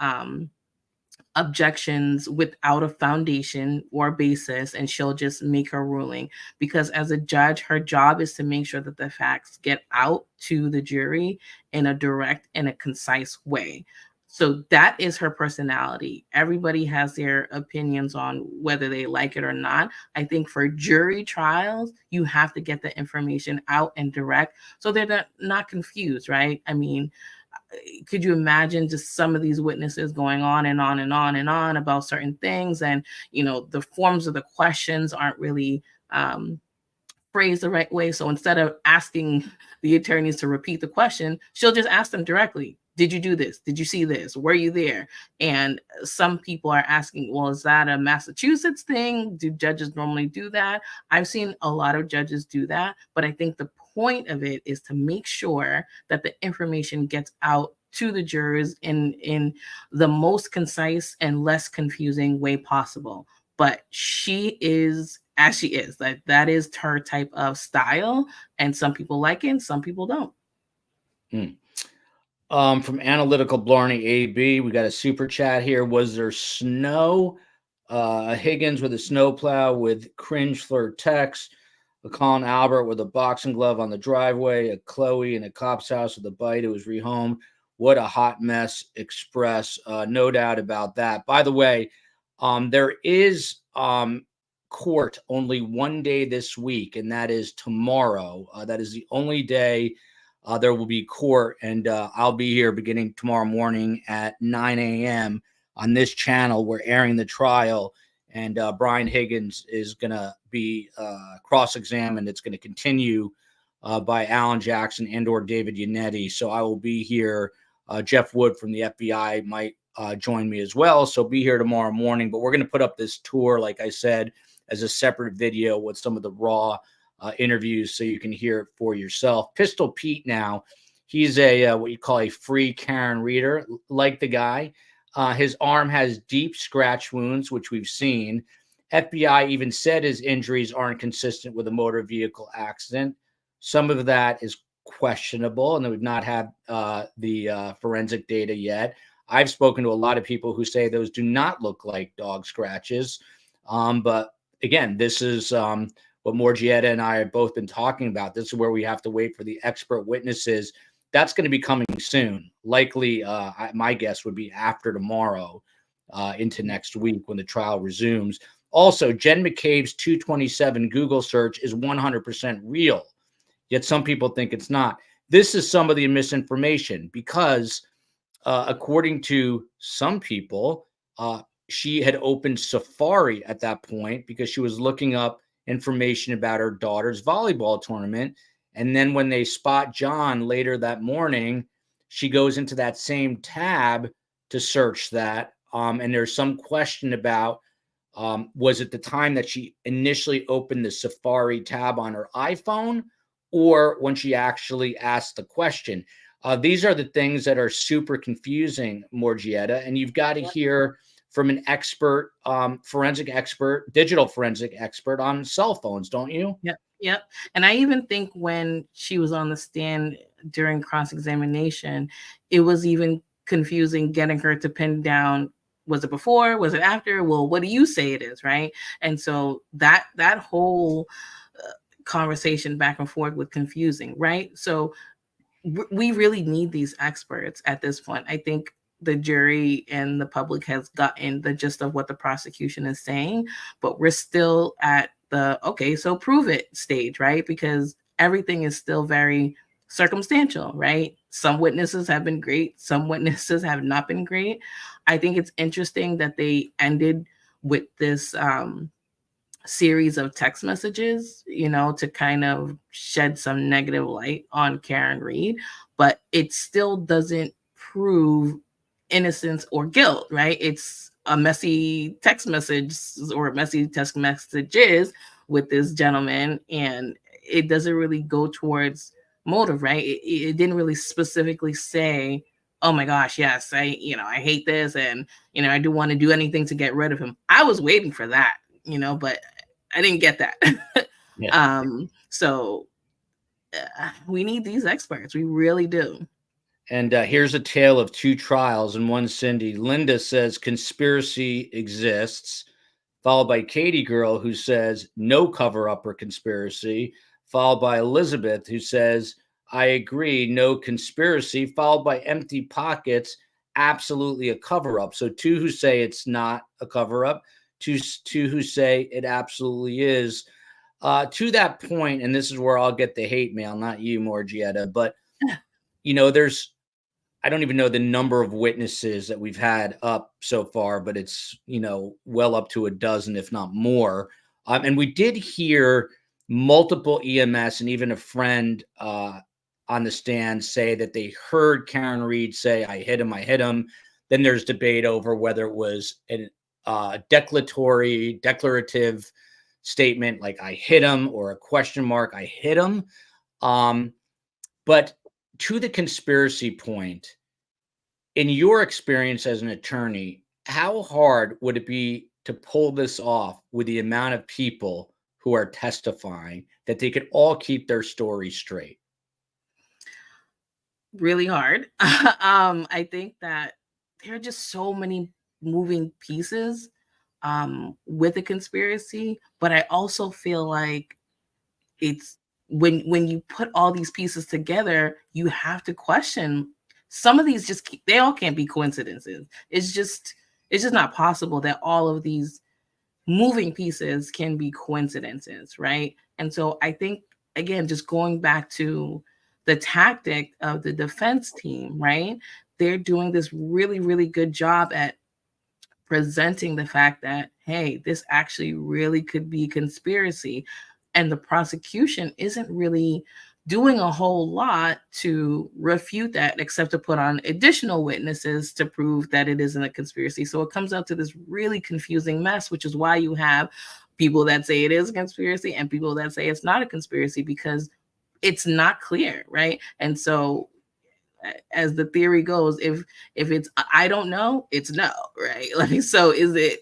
objections without a foundation or basis, and she'll just make her ruling, because as a judge, her job is to make sure that the facts get out to the jury in a direct and a concise way. So that is her personality. Everybody has their opinions on whether they like it or not. I think for jury trials, you have to get the information out and direct so they're not confused, right? I mean, could you imagine just some of these witnesses going on and on and on and on about certain things, and the forms of the questions aren't really phrased the right way? So instead of asking the attorneys to repeat the question, she'll just ask them directly. Did you do this? Did you see this? Were you there? And some people are asking, well, is that a Massachusetts thing? Do judges normally do that? I've seen a lot of judges do that, but I think the point of it is to make sure that the information gets out to the jurors in the most concise and less confusing way possible. But she is as she is. That is her type of style, and some people like it and some people don't. From Analytical Blarney AB, we got a super chat here. Was there snow? A Higgins with a snowplow with cringe flirt text, a Colin Albert with a boxing glove on the driveway, a Chloe in a cop's house with a bite who was rehomed. What a hot mess express. No doubt about that. By the way, there is court only one day this week, and that is tomorrow. That is the only day there will be court, and I'll be here beginning tomorrow morning at 9 a.m. on this channel. We're airing the trial, and Brian Higgins is going to be cross-examined. It's going to continue by Alan Jackson and or David Yannetti. So I will be here. Jeff Wood from the FBI might join me as well. So be here tomorrow morning. But we're going to put up this tour, like I said, as a separate video with some of the raw interviews so you can hear it for yourself. Pistol Pete now, he's a what you call a free Karen reader, like the guy. His arm has deep scratch wounds, which we've seen. FBI even said his injuries aren't consistent with a motor vehicle accident. Some of that is questionable, and we've not had the forensic data yet. I've spoken to a lot of people who say those do not look like dog scratches. But again, this is what Morjieta and I have both been talking about. This is where we have to wait for the expert witnesses that's going to be coming soon. Likely, my guess would be after tomorrow into next week when the trial resumes. Also, Jen McCabe's 227 Google search is 100% real, yet some people think it's not. This is some of the misinformation because according to some people, she had opened Safari at that point because she was looking up information about her daughter's volleyball tournament. And then when they spot John later that morning, she goes into that same tab to search that. And there's some question about, was it the time that she initially opened the Safari tab on her iPhone or when she actually asked the question? These are the things that are super confusing, Morjieta, and you've got to hear from an expert, forensic expert, digital forensic expert on cell phones, don't you? Yep. And I even think when she was on the stand during cross-examination, it was even confusing getting her to pin down, was it before? Was it after? Well, what do you say it is, right? And so that whole conversation back and forth was confusing, right? So we really need these experts at this point. I think the jury and the public has gotten the gist of what the prosecution is saying, but we're still at the, okay, so prove it stage, right? Because everything is still very circumstantial, right? Some witnesses have been great. Some witnesses have not been great. I think it's interesting that they ended with this series of text messages, to kind of shed some negative light on Karen Reed, but it still doesn't prove innocence or guilt, right? It's a messy text message or messy text messages with this gentleman, and it doesn't really go towards motive, right? It didn't really specifically say, oh my gosh, yes, I hate this, and I do want to do anything to get rid of him. I was waiting for that, but I didn't get that. Yeah. So we need these experts. We really do. And here's a tale of two trials and one Cindy. Linda says conspiracy exists, followed by Katie Girl, who says no cover-up or conspiracy, followed by Elizabeth, who says, I agree, no conspiracy, followed by Empty Pockets, absolutely a cover-up. So two who say it's not a cover-up, two who say it absolutely is. To that point, and this is where I'll get the hate mail, not you, Morjieta, but I don't even know the number of witnesses that we've had up so far, but it's, well up to a dozen, if not more. And we did hear multiple EMS and even a friend on the stand say that they heard Karen Reed say, I hit him. Then there's debate over whether it was a declarative statement like I hit him or a question mark, I hit him. But to the conspiracy point, in your experience as an attorney, how hard would it be to pull this off with the amount of people who are testifying that they could all keep their story straight? Really hard. I think that there are just so many moving pieces with a conspiracy, but I also feel like it's when you put all these pieces together, you have to question some of these. They all can't be coincidences. It's just not possible that all of these moving pieces can be coincidences, right? And so I think, again, just going back to the tactic of the defense team, right? They're doing this really, really good job at presenting the fact that, hey, this actually really could be conspiracy. And the prosecution isn't really doing a whole lot to refute that, except to put on additional witnesses to prove that it isn't a conspiracy. So it comes out to this really confusing mess, which is why you have people that say it is a conspiracy and people that say it's not a conspiracy, because it's not clear, right? And so as the theory goes, if it's I don't know, it's no, right? Like, so is it,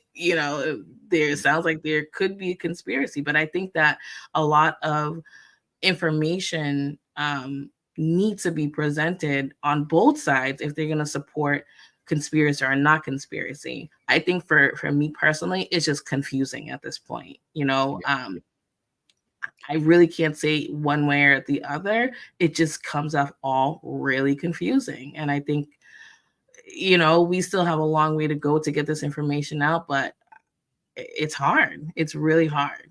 there sounds like there could be a conspiracy, but I think that a lot of information needs to be presented on both sides if they're going to support conspiracy or not conspiracy. I think for me personally, it's just confusing at this point, I really can't say one way or the other. It just comes off all really confusing. And I think, we still have a long way to go to get this information out, but it's hard. It's really hard.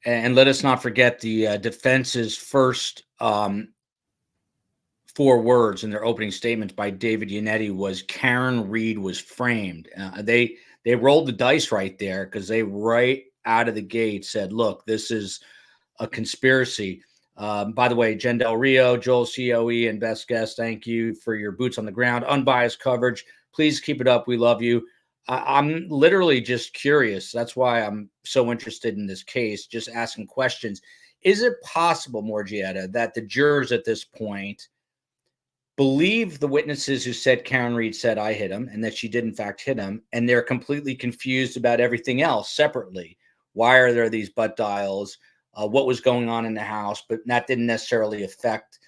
And let us not forget the defense's first 4 words in their opening statements by David Yannetti was Karen Reed was framed. They rolled the dice right there, because they right out of the gate said, look, this is a conspiracy. By the way, Jen Del Rio, Joel COE, and Best Guest, thank you for your boots on the ground, unbiased coverage. Please keep it up. We love you. I'm literally just curious. That's why I'm so interested in this case, just asking questions. Is it possible, Morjieta, that the jurors at this point believe the witnesses who said Karen Reed said I hit him, and that she did in fact hit him, and they're completely confused about everything else separately? Why are there these butt dials? What was going on in the house? But that didn't necessarily affect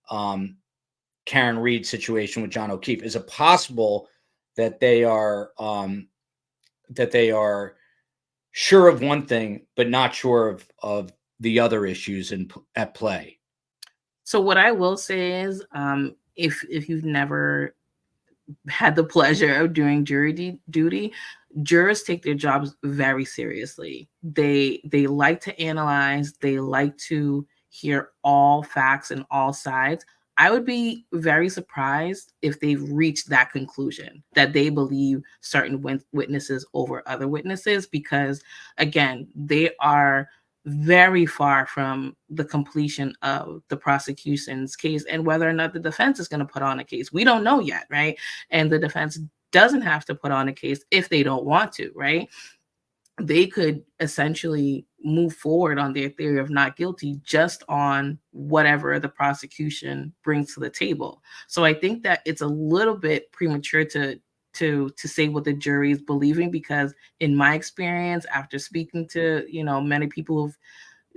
Karen Reed's situation with John O'Keefe. Is it possible that they are sure of one thing, but not sure of the other issues at play? So what I will say is, if you've never had the pleasure of doing jury duty, jurors take their jobs very seriously. They like to analyze. They like to hear all facts and all sides. I would be very surprised if they've reached that conclusion, that they believe certain witnesses over other witnesses, because, again, they are very far from the completion of the prosecution's case, and whether or not the defense is going to put on a case, we don't know yet, right? And the defense doesn't have to put on a case if they don't want to, right? They could essentially move forward on their theory of not guilty just on whatever the prosecution brings to the table. So I think that it's a little bit premature to say what the jury is believing, because in my experience, after speaking to, many people who've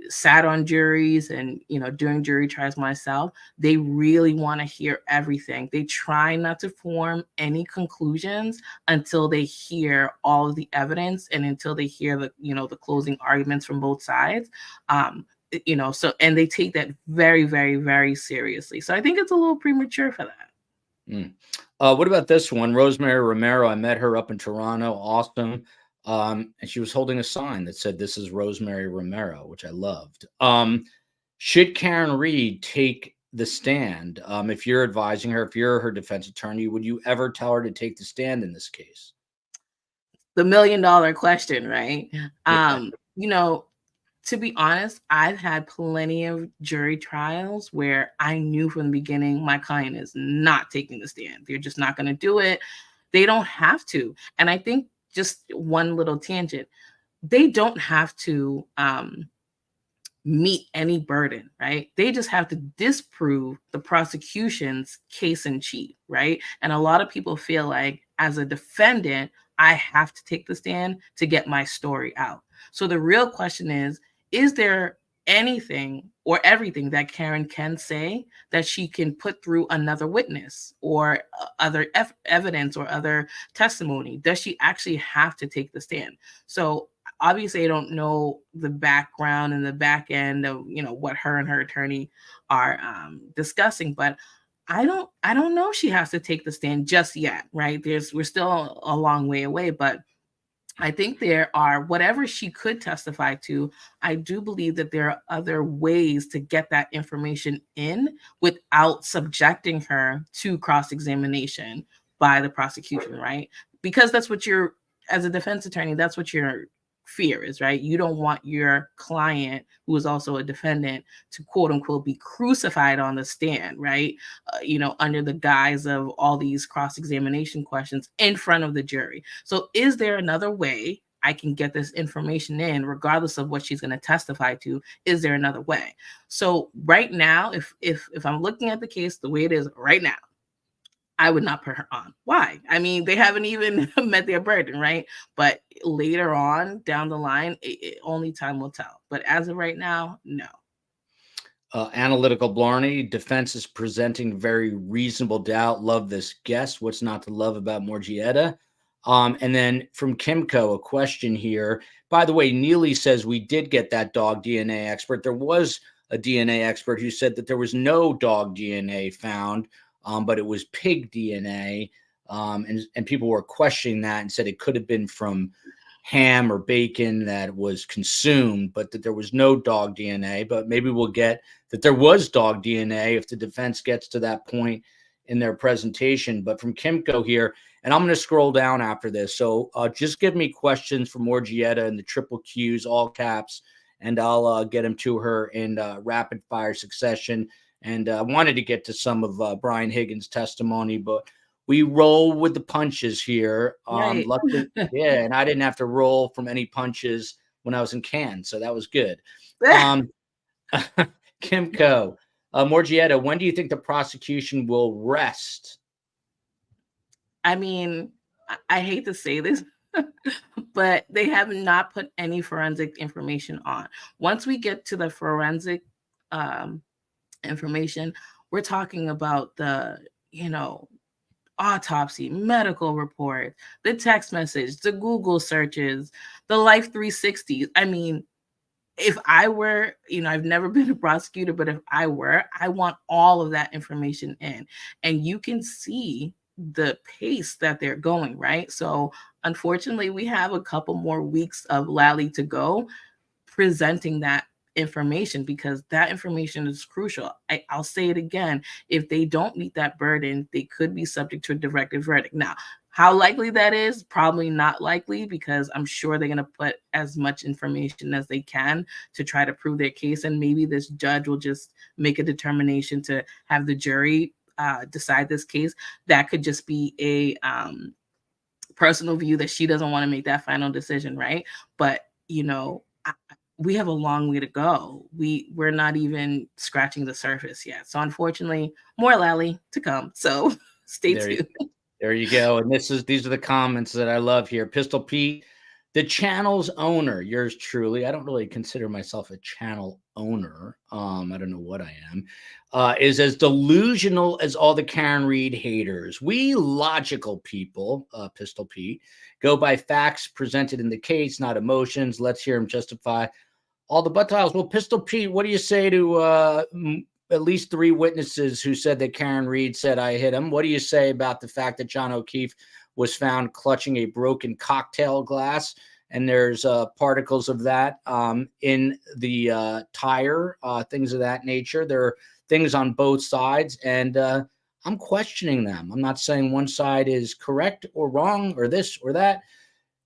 sat on juries and, doing jury trials myself, they really want to hear everything. They try not to form any conclusions until they hear all of the evidence and until they hear the closing arguments from both sides. And they take that very, very, very seriously. So I think it's a little premature for that. What about this one? Rosemary Romero, I met her up in Toronto. Awesome. And she was holding a sign that said, "This is Rosemary Romero," which I loved. Should Karen Reed take the stand? If you're advising her, if you're her defense attorney, would you ever tell her to take the stand in this case? The $1 million question, right? Yeah. To be honest, I've had plenty of jury trials where I knew from the beginning my client is not taking the stand. They're just not going to do it. They don't have to. And I think, just one little tangent, they don't have to meet any burden, right? They just have to disprove the prosecution's case in chief, right? And a lot of people feel like, as a defendant, I have to take the stand to get my story out. So the real question is there anything or everything that Karen can say that she can put through another witness or other evidence or other testimony? Does she actually have to take the stand? So obviously I don't know the background and the back end of, what her and her attorney are discussing, but I don't know if she has to take the stand just yet, right? We're still a long way away, but I think there are, whatever she could testify to, I do believe that there are other ways to get that information in without subjecting her to cross-examination by the prosecution, right? Because that's what as a defense attorney, that's what your fear is, right? You don't want your client, who is also a defendant, to quote unquote be crucified on the stand, right? Under the guise of all these cross-examination questions in front of the jury. So is there another way I can get this information in, regardless of what she's going to testify to? Is there another way? So right now, if I'm looking at the case the way it is right now, I would not put her on. Why? I mean, they haven't even met their burden, right? But later on down the line, only time will tell. But as of right now, no. Analytical Blarney, defense is presenting very reasonable doubt. Love this guest. What's not to love about Morjieta? And then from Kimco, a question here. By the way, Neely says we did get that dog DNA expert. There was a DNA expert who said that there was no dog DNA found, but it was pig DNA. And people were questioning that and said it could have been from ham or bacon that was consumed, but that there was no dog DNA. But maybe we'll get that there was dog DNA if the defense gets to that point in their presentation. But from Kimco here, and I'm going to scroll down after this. So just give me questions for Morjieta in the triple Qs, all caps, and I'll get them to her in rapid fire succession. And I wanted to get to some of Brian Higgins' testimony, but we roll with the punches here. Right. Luckily, yeah, and I didn't have to roll from any punches when I was in Canton, so that was good. Kimco, Morjieta, when do you think the prosecution will rest? I mean, I hate to say this, but they have not put any forensic information on. Once we get to the forensic information, we're talking about the, autopsy, medical report, the text message, the Google searches, the Life 360. I mean, if I were, I've never been a prosecutor, but if I were, I want all of that information in. And you can see the pace that they're going, right? So unfortunately, we have a couple more weeks of Lally to go presenting that information, because that information is crucial. I'll say it again. If they don't meet that burden, they could be subject to a directed verdict. Now, how likely that is? Probably not likely, because I'm sure they're going to put as much information as they can to try to prove their case. And maybe this judge will just make a determination to have the jury decide this case. That could just be a personal view that she doesn't want to make that final decision, right? But, we have a long way to go. We're not even scratching the surface yet. So unfortunately, more Lally to come. So stay tuned. There you go. And these are the comments that I love here. Pistol Pete, the channel's owner, yours truly. I don't really consider myself a channel owner. I don't know what I am. Is as delusional as all the Karen Reed haters. We logical people, Pistol Pete, go by facts presented in the case, not emotions. Let's hear him justify all the butt dials. Well, Pistol Pete, what do you say to at least 3 witnesses who said that Karen Reed said I hit him? What do you say about the fact that John O'Keefe was found clutching a broken cocktail glass, and there's particles of that in the tire, things of that nature? There are things on both sides, and I'm questioning them. I'm not saying one side is correct or wrong or this or that.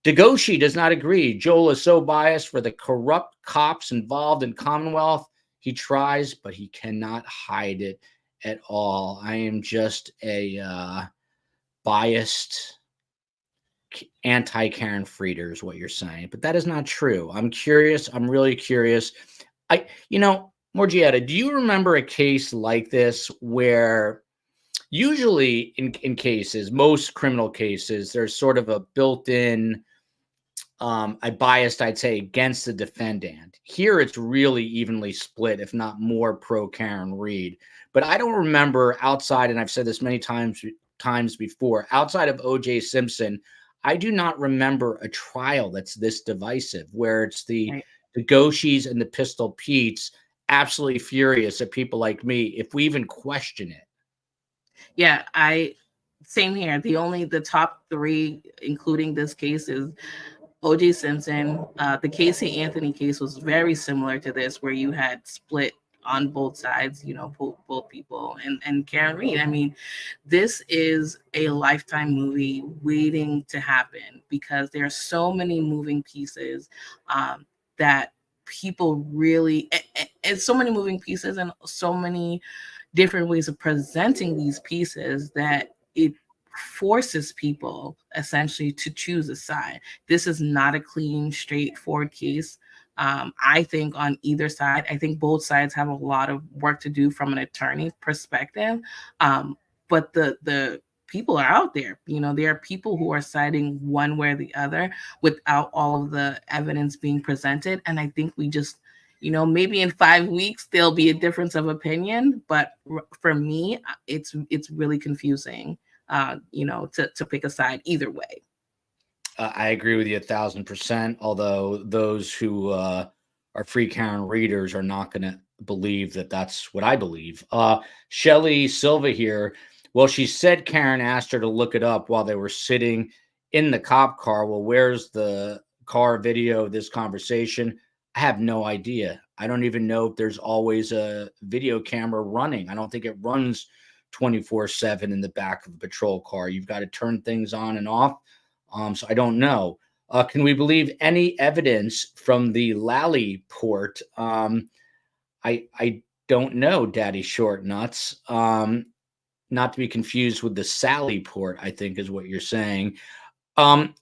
Degoshi does not agree. Joel is so biased for the corrupt cops involved in Commonwealth. He tries, but he cannot hide it at all. I am just a biased anti-Karen Frieder is what you're saying, but that is not true. I'm curious. I'm really curious. Morjieta, do you remember a case like this where usually in cases, most criminal cases, there's sort of a built-in I biased, I'd say, against the defendant. Here, it's really evenly split, if not more pro Karen Reed. But I don't remember outside, and I've said this many times before, outside of O.J. Simpson, I do not remember a trial that's this divisive, where it's the Goshis and the Pistol Petes absolutely furious at people like me if we even question it. Yeah, same here. The top 3, including this case, is O.J. Simpson. The Casey Anthony case was very similar to this, where you had split on both sides, both people, and Karen Reed. I mean, this is a Lifetime movie waiting to happen, because there are so many moving pieces that people really, and so many moving pieces and so many different ways of presenting these pieces that it forces people essentially to choose a side. This is not a clean, straightforward case. I think on either side, I think both sides have a lot of work to do from an attorney perspective. But the people are out there. There are people who are siding one way or the other without all of the evidence being presented. And I think we just, maybe in 5 weeks, there'll be a difference of opinion. But for me, it's really confusing, to pick a side either way. I agree with you 1,000%. Although those who are free Karen readers are not going to believe that that's what I believe. Shelly Silva here. Well, she said Karen asked her to look it up while they were sitting in the cop car. Well, where's the car video of this conversation? I have no idea. I don't even know if there's always a video camera running. I don't think it runs 24/7 in the back of a patrol car. You've got to turn things on and off. So I don't know. Can we believe any evidence from the Lally port? I don't know, Daddy Short Nuts. Not to be confused with the Sally port, I think is what you're saying. Morjieta,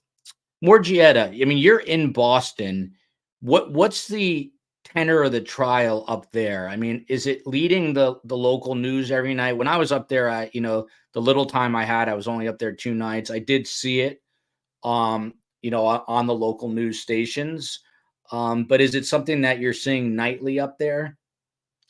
I mean, you're in Boston. What's the tenor of the trial up there? I mean, is it leading the local news every night? When I was up there, the little time I had, I was only up there 2 nights. I did see it, on the local news stations. But is it something that you're seeing nightly up there?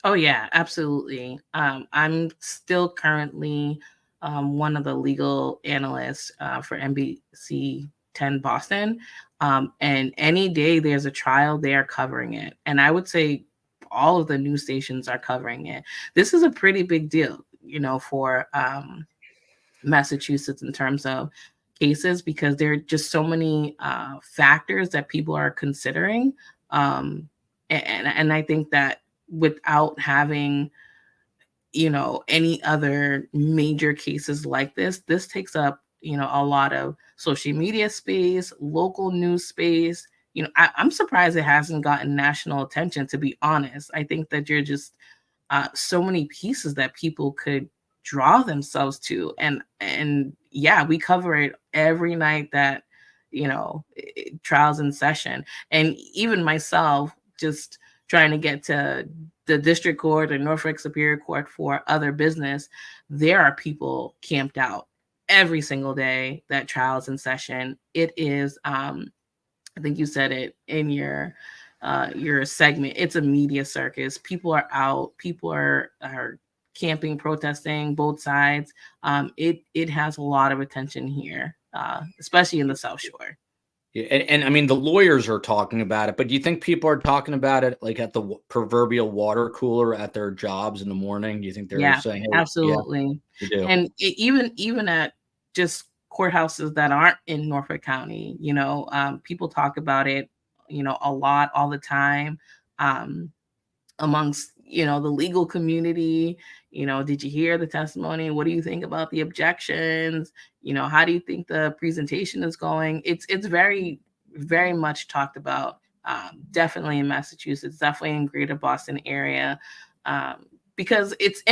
Oh yeah, absolutely. I'm still currently one of the legal analysts for NBC 10 Boston. And any day there's a trial, they are covering it. And I would say all of the news stations are covering it. This is a pretty big deal, for Massachusetts in terms of cases, because there are just so many factors that people are considering. And I think that without having, any other major cases like this takes up, a lot of social media space, local news space. I'm surprised it hasn't gotten national attention, to be honest. I think that you're just so many pieces that people could draw themselves to. And yeah, we cover it every night that, trials in session. And even myself, just trying to get to the district court or Norfolk Superior Court for other business, there are people camped out every single day that trials in session. It is, I think you said it in your segment, it's a media circus. People are out, people are camping, protesting both sides. It has a lot of attention here, especially in the South Shore. Yeah, and I mean, the lawyers are talking about it, but do you think people are talking about it like at the proverbial water cooler at their jobs in the morning? Do you think they're saying, hey, absolutely. Yeah, you do. And even at just courthouses that aren't in Norfolk County, people talk about it, a lot, all the time, amongst, the legal community. Did you hear the testimony? What do you think about the objections? How do you think the presentation is going? It's very, very much talked about, definitely in Massachusetts, definitely in greater Boston area, because it's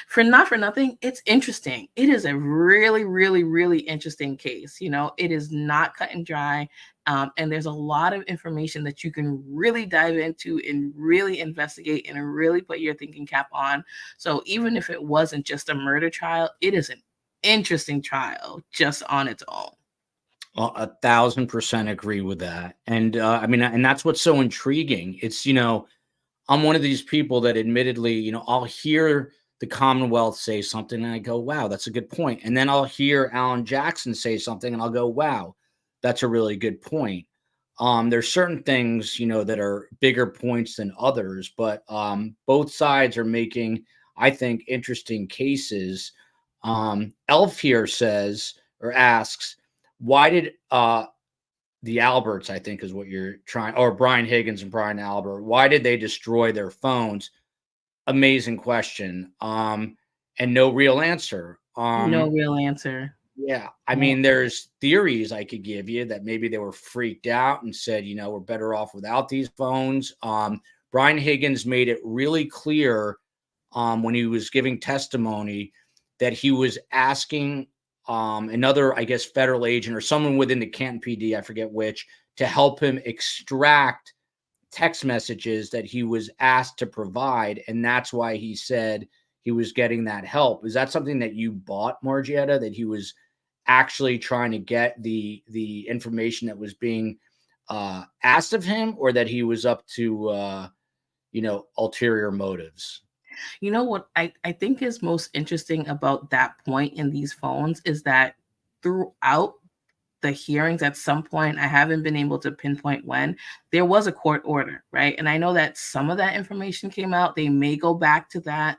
for nothing, it's interesting. It is a really, really, really interesting case. It is not cut and dry. And there's a lot of information that you can really dive into and really investigate and really put your thinking cap on. So even if it wasn't just a murder trial, it is an interesting trial just on its own. 1,000% agree with that. And I mean, and that's what's so intriguing. It's, I'm one of these people that admittedly, I'll hear the Commonwealth say something and I go, wow, that's a good point. And then I'll hear Alan Jackson say something and I'll go, wow, that's a really good point. There's certain things, that are bigger points than others, but both sides are making, I think, interesting cases. Elf here says or asks, why did the Alberts, I think is what you're trying, or Brian Higgins and Brian Albert, why did they destroy their phones? Amazing question. And no real answer. No real answer. Yeah. I mean, there's theories I could give you that maybe they were freaked out and said, we're better off without these phones. Brian Higgins made it really clear when he was giving testimony that he was asking another, I guess, federal agent or someone within the Canton PD, I forget which, to help him extract text messages that he was asked to provide. And that's why he said he was getting that help. Is that something that you bought, Morjieta, that he was actually trying to get the information that was being asked of him, or that he was up to, ulterior motives? What I think is most interesting about that point in these phones is that throughout the hearings at some point, I haven't been able to pinpoint when, there was a court order, right? And I know that some of that information came out. They may go back to that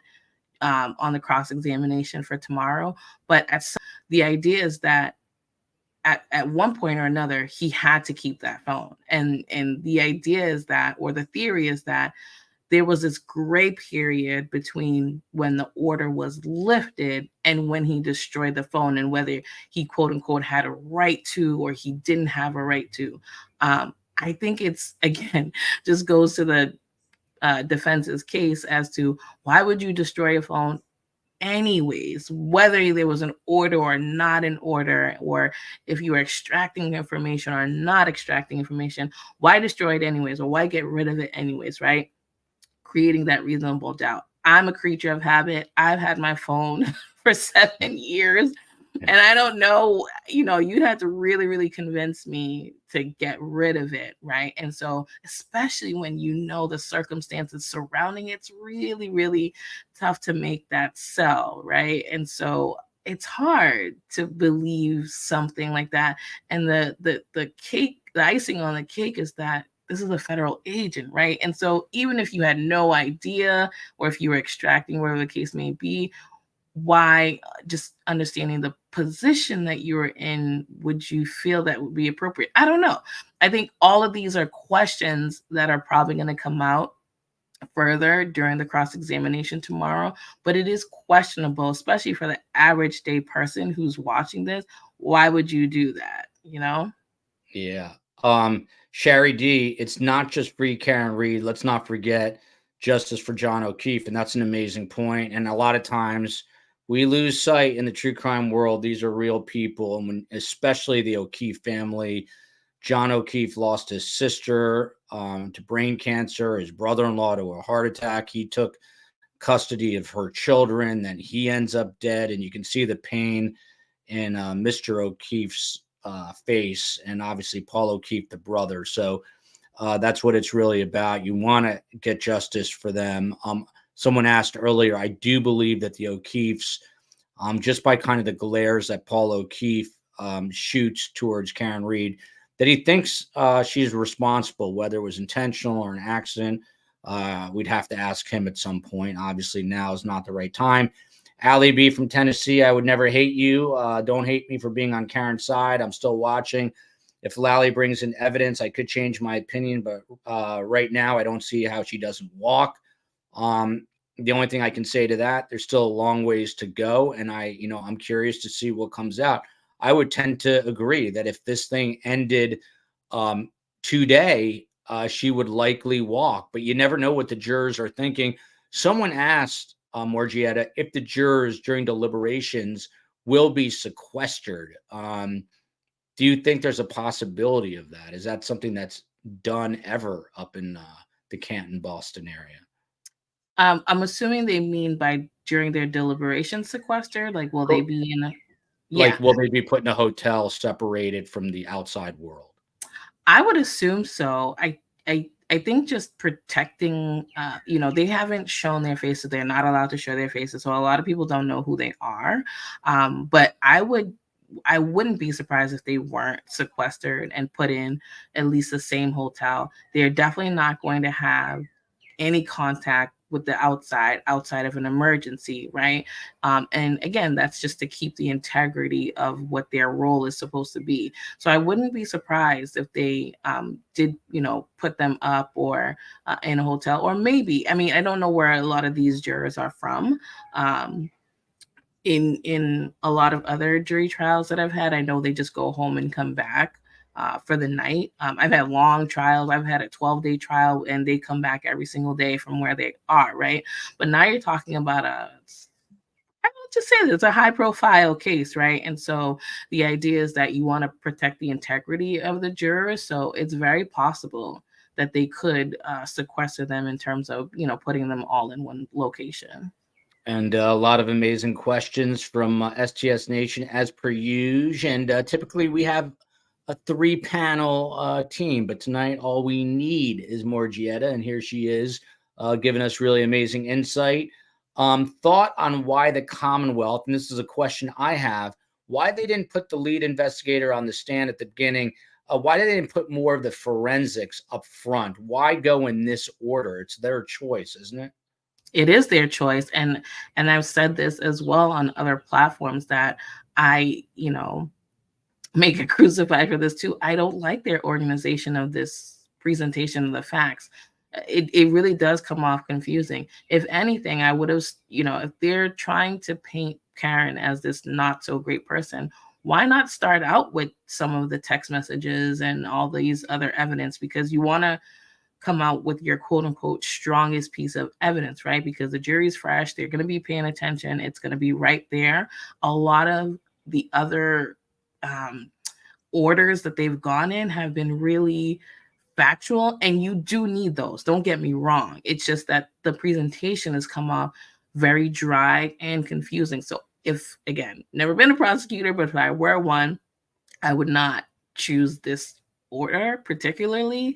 on the cross-examination for tomorrow. But the idea is that at one point or another, he had to keep that phone. And the idea is that, or the theory is that, there was this gray period between when the order was lifted and when he destroyed the phone, and whether he quote unquote had a right to or he didn't have a right to. I think it's, again, just goes to the defense's case as to why would you destroy a phone anyways, whether there was an order or not an order, or if you were extracting information or not extracting information, why destroy it anyways, or why get rid of it anyways, right? Creating that reasonable doubt. I'm a creature of habit. I've had my phone for 7 years, and I don't know, you'd have to really, really convince me to get rid of it, right? And so, especially when the circumstances surrounding it's really, really tough to make that sell, right? And so it's hard to believe something like that. And the icing on the cake is that this is a federal agent, right? And so even if you had no idea, or if you were extracting, whatever the case may be, why, just understanding the position that you were in, would you feel that would be appropriate? I don't know. I think all of these are questions that are probably going to come out further during the cross-examination tomorrow, but it is questionable, especially for the average day person who's watching this. Why would you do that? Yeah. Sherry D, it's not just free Karen Reed. Let's not forget justice for John O'Keefe. And that's an amazing point. And a lot of times we lose sight in the true crime world. These are real people. And especially the O'Keefe family. John O'Keefe lost his sister to brain cancer, his brother-in-law to a heart attack. He took custody of her children. Then he ends up dead. And you can see the pain in Mr. O'Keefe's face, and obviously Paul O'Keefe, the brother. So that's what it's really about. You want to get justice for them. Someone asked earlier, I do believe that the O'Keefes, just by kind of the glares that Paul O'Keefe shoots towards Karen Reed, that he thinks she's responsible, whether it was intentional or an accident. We'd have to ask him at some point. Obviously now is not the right time. Allie B from Tennessee, I would never hate you. Don't hate me for being on Karen's side. I'm still watching. If Lally brings in evidence, I could change my opinion, but right now I don't see how she doesn't walk. The only thing I can say to that, there's still a long ways to go, and I'm curious to see what comes out. I would tend to agree that if this thing ended today, she would likely walk, but you never know what the jurors are thinking. Someone asked Morjieta if the jurors during deliberations will be sequestered. Do you think there's a possibility of that? Is that something that's done ever up in the Canton, Boston area? I'm assuming they mean by during their deliberations sequestered. Like, will they be in a? Yeah. Like, will they be put in a hotel separated from the outside world? I would assume so. I think just protecting, they haven't shown their faces. They're not allowed to show their faces. So a lot of people don't know who they are. But I wouldn't be surprised if they weren't sequestered and put in at least the same hotel. They're definitely not going to have any contact with the outside of an emergency, right? And again, that's just to keep the integrity of what their role is supposed to be. So I wouldn't be surprised if they did, put them up or in a hotel, or maybe, I don't know where a lot of these jurors are from. In a lot of other jury trials that I've had, I know they just go home and come back for the night. I've had long trials. I've had a 12-day trial, and they come back every single day from where they are, right? But now you're talking about I will just say it's a high-profile case, right? And so the idea is that you want to protect the integrity of the jurors. So it's very possible that they could sequester them in terms of, putting them all in one location. And a lot of amazing questions from STS Nation as per usual. And typically we have a 3-panel team, but tonight all we need is Morjieta, and here she is giving us really amazing insight. Thought on why the Commonwealth, and this is a question I have, why they didn't put the lead investigator on the stand at the beginning. Why they didn't put more of the forensics up front? Why go in this order? It's their choice, isn't it? It is their choice. And I've said this as well on other platforms that I, may get crucified for this too. I don't like their organization of this presentation of the facts. It really does come off confusing. If anything, I would have, if they're trying to paint Karen as this not so great person, why not start out with some of the text messages and all these other evidence? Because you want to come out with your quote unquote strongest piece of evidence, right? Because the jury's fresh, they're going to be paying attention. It's going to be right there. A lot of the other orders that they've gone in have been really factual, and you do need those. Don't get me wrong. It's just that the presentation has come off very dry and confusing. So if, again, never been a prosecutor, but if I were one, I would not choose this order particularly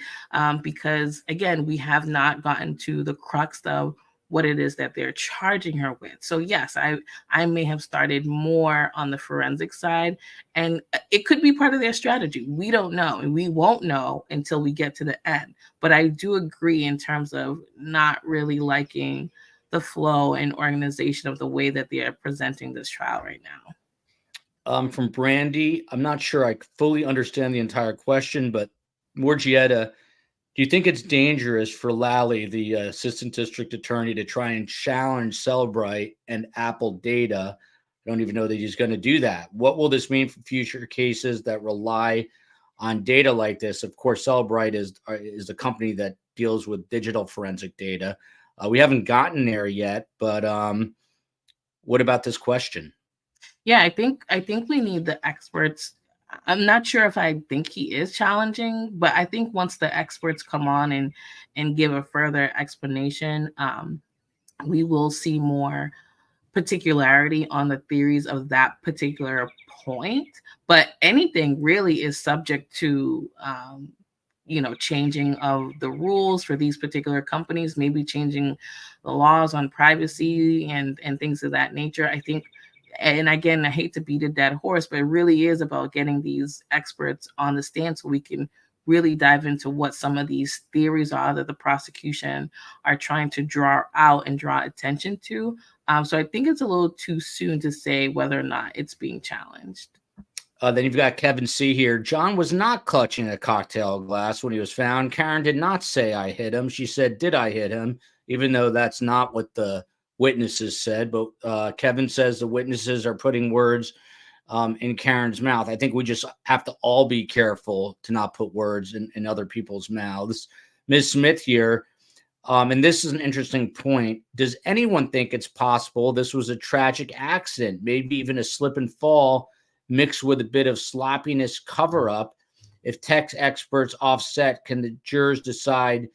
because, again, we have not gotten to the crux of what it is that they're charging her with. So yes, I may have started more on the forensic side, and it could be part of their strategy. We don't know, and we won't know until we get to the end. But I do agree in terms of not really liking the flow and organization of the way that they are presenting this trial right now. From Brandy, I'm not sure I fully understand the entire question, but Morjieta, do you think it's dangerous for Lally, the assistant district attorney, to try and challenge Celebrite and Apple data? I don't even know that he's going to do that. What will this mean for future cases that rely on data like this? Of course, Celebrite is a company that deals with digital forensic data. We haven't gotten there yet, but what about this question? Yeah, I think we need the experts. I'm not sure if I think he is challenging, but I think once the experts come on and give a further explanation, we will see more particularity on the theories of that particular point. But anything really is subject to, changing of the rules for these particular companies, maybe changing the laws on privacy and things of that nature. I think. And again, I hate to beat a dead horse, but it really is about getting these experts on the stand so we can really dive into what some of these theories are that the prosecution are trying to draw out and draw attention to. So I think it's a little too soon to say whether or not it's being challenged. Then you've got Kevin C. here. John was not clutching a cocktail glass when he was found. Karen did not say I hit him. She said, did I hit him? Even though that's not what the witnesses said, but Kevin says the witnesses are putting words in Karen's mouth. I think we just have to all be careful to not put words in other people's mouths. Ms. Smith here, and this is an interesting point. Does anyone think it's possible this was a tragic accident, maybe even a slip and fall mixed with a bit of sloppiness cover-up? If tech experts offset, can the jurors decide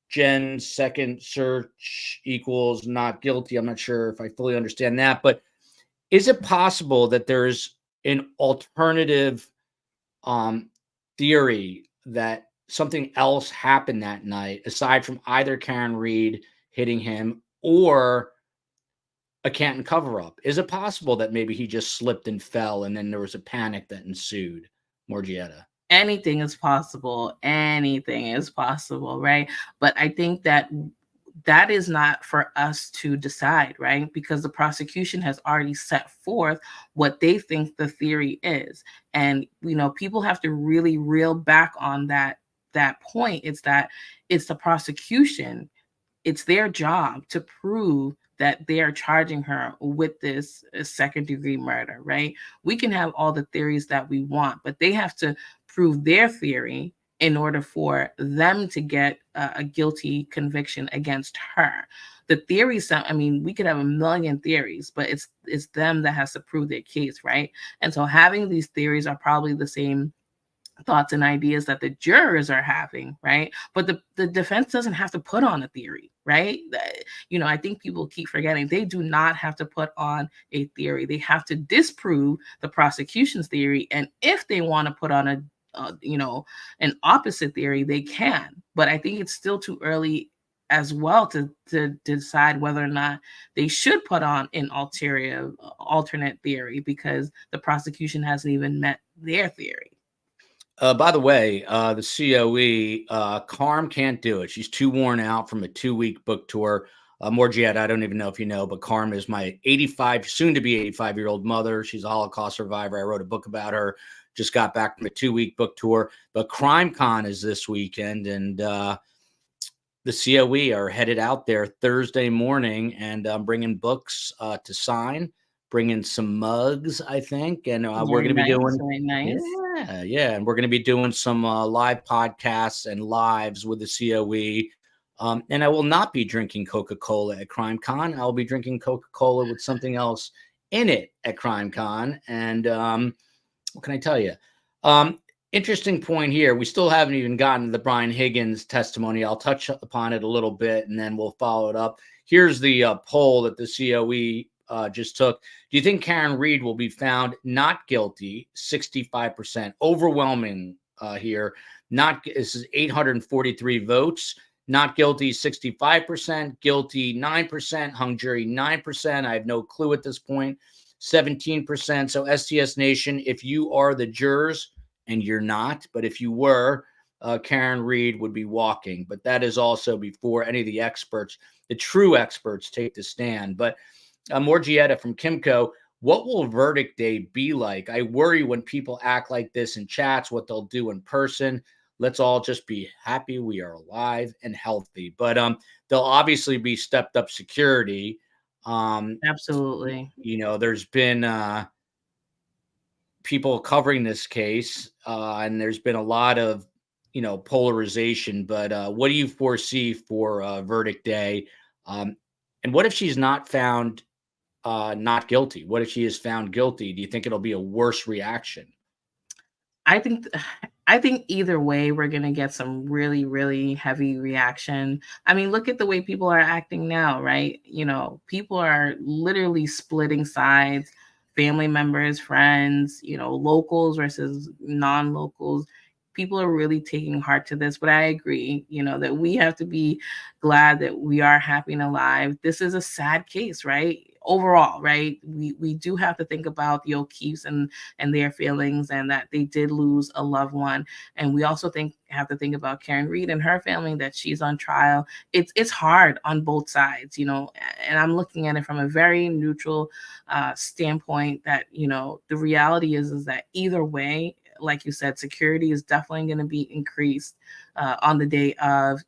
Jen's second search equals not guilty? I'm not sure if I fully understand that, but is it possible that there's an alternative theory that something else happened that night aside from either Karen Reed hitting him or a Canton cover-up? Is it possible that maybe he just slipped and fell and then there was a panic that ensued? Morjieta. Anything is possible. Anything is possible, right? But I think that is not for us to decide, right? Because the prosecution has already set forth what they think the theory is. And, people have to really reel back on that point. It's the prosecution. It's their job to prove that they are charging her with this second-degree murder, right? We can have all the theories that we want, but they have to prove their theory in order for them to get a guilty conviction against her. The theories, we could have a million theories, but it's them that has to prove their case, right? And so having these theories are probably the same thoughts and ideas that the jurors are having, right? But the defense doesn't have to put on a theory, right? I think people keep forgetting they do not have to put on a theory. They have to disprove the prosecution's theory. And if they want to put on an opposite theory, they can. But I think it's still too early as well to decide whether or not they should put on an alternate theory, because the prosecution hasn't even met their theory. By the way, the COE, Carm can't do it. She's too worn out from a 2-week book tour. Morjieta, I don't even know if you know, but Carm is my 85, soon to be 85-year-old mother. She's a Holocaust survivor. I wrote a book about her. Just got back from a 2-week book tour. But CrimeCon is this weekend, and the COE are headed out there Thursday morning, and bringing books to sign, bringing some mugs, I think, and we're going to be doing very nice. Yeah, and we're going to be doing some live podcasts and lives with the COE. And I will not be drinking Coca-Cola at CrimeCon. I'll be drinking Coca-Cola with something else in it at CrimeCon. And what can I tell you? Interesting point here. We still haven't even gotten to the Brian Higgins testimony. I'll touch upon it a little bit, and then we'll follow it up. Here's the poll that the COE just took. Do you think Karen Reed will be found not guilty? 65%. Overwhelming here. This is 843 votes. Not guilty, 65%. Guilty, 9%. Hung jury, 9%. I have no clue at this point. 17%. So STS Nation, if you are the jurors, and you're not, but if you were, Karen Reed would be walking. But that is also before any of the experts, the true experts, take the stand. But Morjieta from Kimco, what will verdict day be like? I worry when people act like this in chats, what they'll do in person. Let's all just be happy we are alive and healthy. But there'll obviously be stepped up security. Absolutely. You know, there's been people covering this case, and there's been a lot of, polarization. But what do you foresee for verdict day? And what if she's not found not guilty? What if she is found guilty? Do you think it'll be a worse reaction? I think either way, we're going to get some really, really heavy reaction. I mean, look at the way people are acting now, right? People are literally splitting sides. Family members, friends, locals versus non-locals. People are really taking heart to this, but I agree, that we have to be glad that we are happy and alive. This is a sad case, right? Overall, right? We do have to think about the O'Keefes and their feelings, and that they did lose a loved one. And we also have to think about Karen Reed and her family, that she's on trial. It's hard on both sides, and I'm looking at it from a very neutral standpoint, that, the reality is that either way, like you said, security is definitely going to be increased on the day of,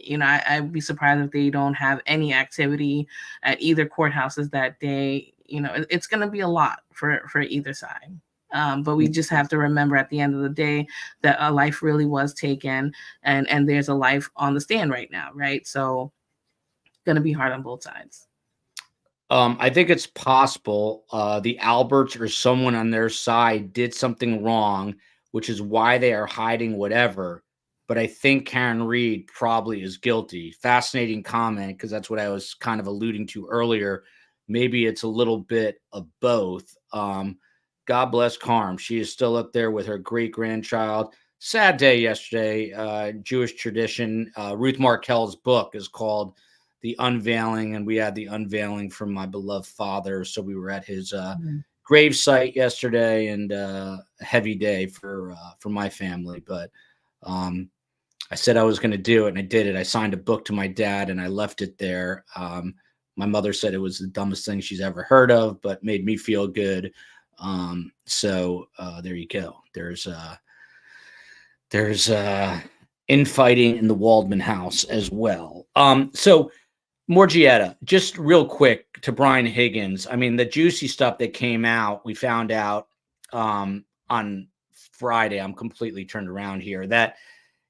I'd be surprised if they don't have any activity at either courthouses that day. It's going to be a lot for either side. But we just have to remember at the end of the day that a life really was taken, and there's a life on the stand right now, right? So it's going to be hard on both sides. I think it's possible the Alberts or someone on their side did something wrong, which is why they are hiding whatever. But I think Karen Reed probably is guilty. Fascinating comment, because that's what I was kind of alluding to earlier. Maybe it's a little bit of both. God bless Carm. She is still up there with her great-grandchild. Sad day yesterday. Jewish tradition. Ruth Markel's book is called The Unveiling, and we had the unveiling from my beloved father. So we were at his grave site yesterday, and a heavy day for my family. But I said I was going to do it, and I did it. I signed a book to my dad, and I left it there. My mother said it was the dumbest thing she's ever heard of, but made me feel good. So there you go. There's infighting in the Waldman house as well. So Morjieta, just real quick to Brian Higgins. I mean, the juicy stuff that came out, we found out on Friday. I'm completely turned around here. That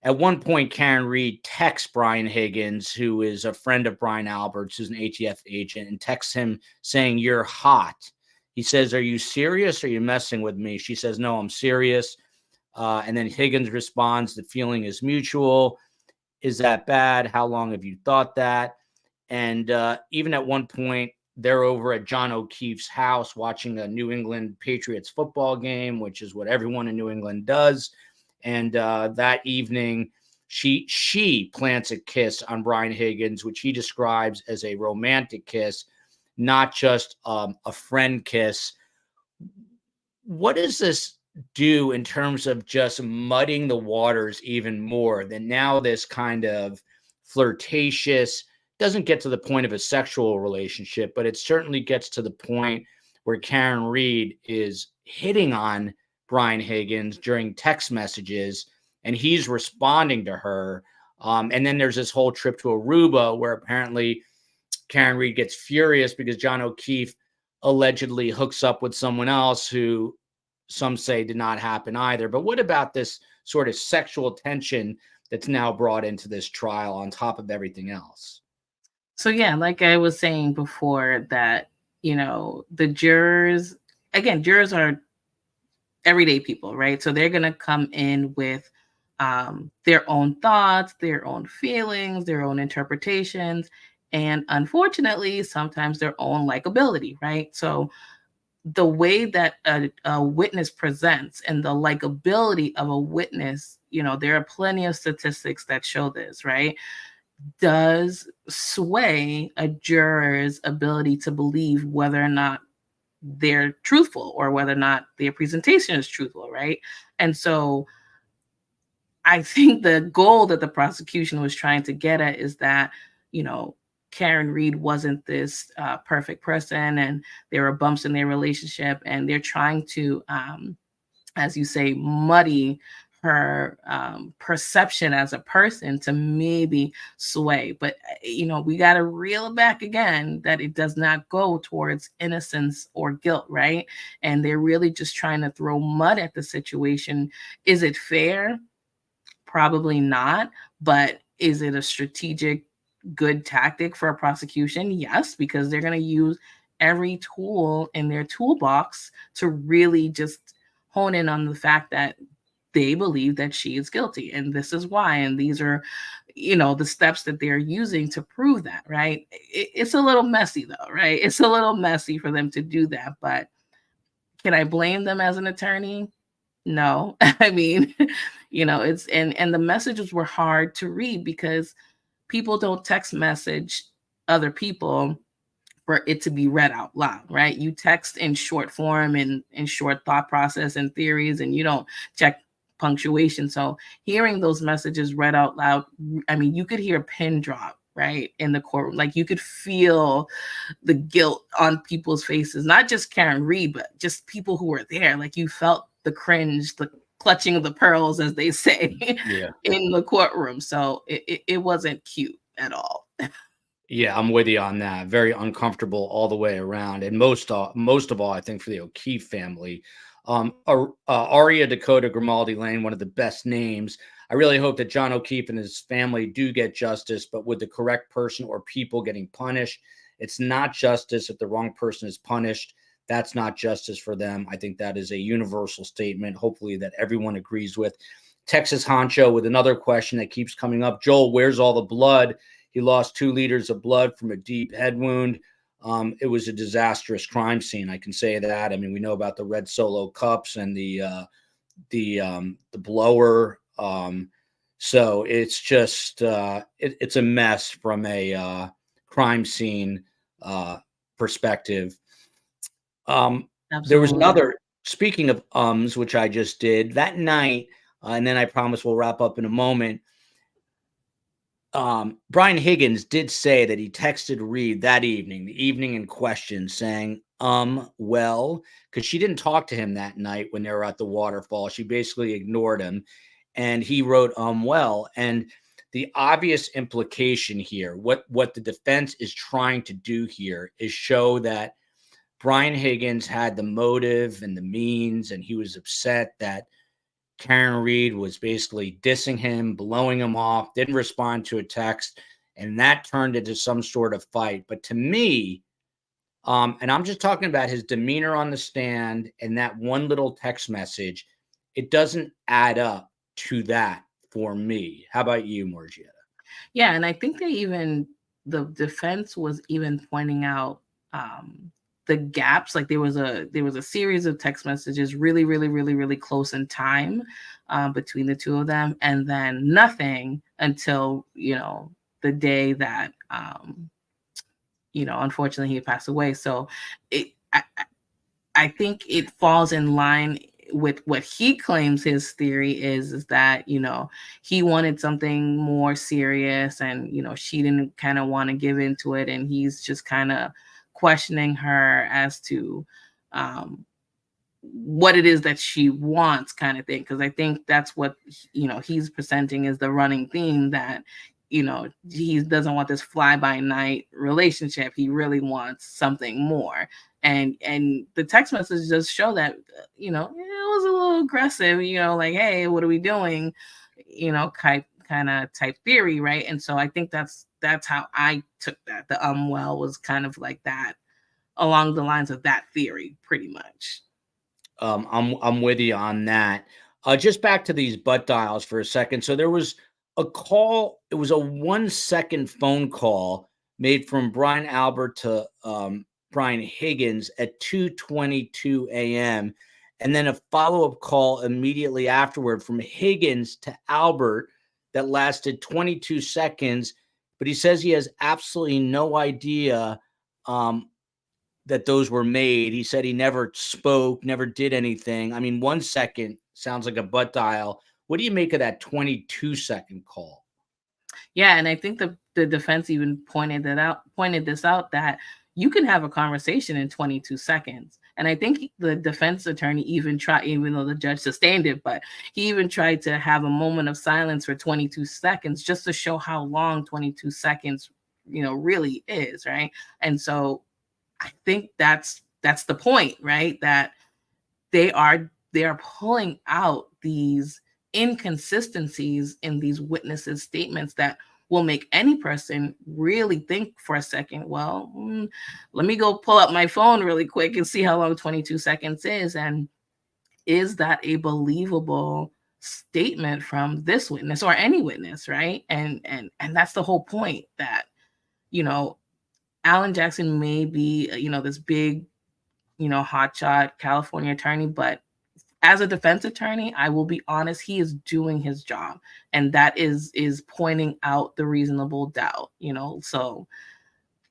at one point, Karen Reed texts Brian Higgins, who is a friend of Brian Alberts, who's an ATF agent, and texts him saying, "You're hot." He says, "Are you serious? Or are you messing with me?" She says, "No, I'm serious." And then Higgins responds, "The feeling is mutual. Is that bad? How long have you thought that?" And even at one point, they're over at John O'Keefe's house watching a New England Patriots football game, which is what everyone in New England does. And that evening, she plants a kiss on Brian Higgins, which he describes as a romantic kiss, not just a friend kiss. What does this do in terms of just mudding the waters even more? Than now this kind of flirtatious doesn't get to the point of a sexual relationship, but it certainly gets to the point where Karen Reed is hitting on Brian Higgins during text messages, and he's responding to her. And then there's this whole trip to Aruba where apparently Karen Reed gets furious because John O'Keefe allegedly hooks up with someone else who some say did not happen either. But what about this sort of sexual tension that's now brought into this trial on top of everything else? So yeah, like I was saying before, that, you know, the jurors, again, jurors are everyday people, right? So they're going to come in with their own thoughts, their own feelings, their own interpretations, and unfortunately, sometimes their own likability, right? So the way that a witness presents and the likability of a witness, you know, there are plenty of statistics that show this, right? Does sway a juror's ability to believe whether or not they're truthful or whether or not their presentation is truthful, right? And so I think the goal that the prosecution was trying to get at is that, you know, Karen Reed wasn't this perfect person, and there were bumps in their relationship, and they're trying to, as you say, muddy her perception as a person to maybe sway. But, you know, we got to reel it back again that it does not go towards innocence or guilt, right? And they're really just trying to throw mud at the situation. Is it fair? Probably not. But is it a strategic, good tactic for a prosecution? Yes, because they're going to use every tool in their toolbox to really just hone in on the fact that they believe that she is guilty, and this is why, and these are, you know, the steps that they're using to prove that, right? It's a little messy though, right? It's a little messy for them to do that, but can I blame them as an attorney? No. I mean, you know, it's, and the messages were hard to read because people don't text message other people for it to be read out loud, right? You text in short form and in short thought process and theories, and you don't check punctuation. So hearing those messages read out loud, I mean, you could hear a pin drop, right, in the courtroom. Like you could feel the guilt on people's faces, not just Karen Reed, but just people who were there. Like you felt the cringe, the clutching of the pearls, as they say, in the courtroom. So it wasn't cute at all. Yeah, I'm with you on that. Very uncomfortable all the way around, and most of all, I think for the O'Keefe family, Aria Dakota Grimaldi Lane, one of the best names. I really hope that John O'Keefe and his family do get justice, but with the correct person or people getting punished. It's not justice if the wrong person is punished. That's not justice for them. I think that is a universal statement, hopefully that everyone agrees with. Texas Honcho with another question that keeps coming up. Joel, where's all the blood? He lost 2 liters of blood from a deep head wound. It was a disastrous crime scene. I can say that. I mean, we know about the red Solo cups and the blower. So it's just it's a mess from a crime scene perspective. There was another. Speaking of which I just did that night, and then I promise we'll wrap up in a moment. Brian Higgins did say that he texted Reed that evening, the evening in question, saying, well, because she didn't talk to him that night when they were at the waterfall. She basically ignored him. And he wrote, well. And the obvious implication here, what the defense is trying to do here is show that Brian Higgins had the motive and the means, and he was upset that Karen Reed was basically dissing him, blowing him off, didn't respond to a text, and that turned into some sort of fight. But to me, and I'm just talking about his demeanor on the stand and that one little text message, it doesn't add up to that for me. How about you, Morjieta? Yeah, and I think the defense was even pointing out the gaps, like there was a series of text messages really close in time between the two of them, and then nothing until, the day that, unfortunately he passed away. So I think it falls in line with what he claims his theory is that, he wanted something more serious, and, she didn't kind of want to give into it. And he's just kind of questioning her as to what it is that she wants, kind of thing. Because I think that's what, he's presenting as the running theme, that, he doesn't want this fly-by-night relationship. He really wants something more. And the text messages just show that, it was a little aggressive, like, hey, what are we doing? Type theory, right? And so I think that's how I took that. The well was kind of like that, along the lines of that theory, pretty much. I'm with you on that. Just back to these butt dials for a second. So there was a call. It was a 1-second phone call made from Brian Albert to Brian Higgins at 2:22 a.m. and then a follow-up call immediately afterward from Higgins to Albert that lasted 22 seconds. But he says he has absolutely no idea that those were made. He said he never spoke, never did anything. I mean, 1 second sounds like a butt dial. What do you make of that 22-second call? Yeah, and I think the defense even pointed this out, that you can have a conversation in 22 seconds. And I think the defense attorney even tried, even though the judge sustained it, but he even tried to have a moment of silence for 22 seconds just to show how long 22 seconds, really is, right? And so I think that's the point, right? That they are pulling out these inconsistencies in these witnesses' statements that will make any person really think for a second, well, let me go pull up my phone really quick and see how long 22 seconds is. And is that a believable statement from this witness or any witness, right? And that's the whole point, that, Alan Jackson may be, this big, hotshot California attorney, but as a defense attorney, I will be honest, he is doing his job, and that is pointing out the reasonable doubt, so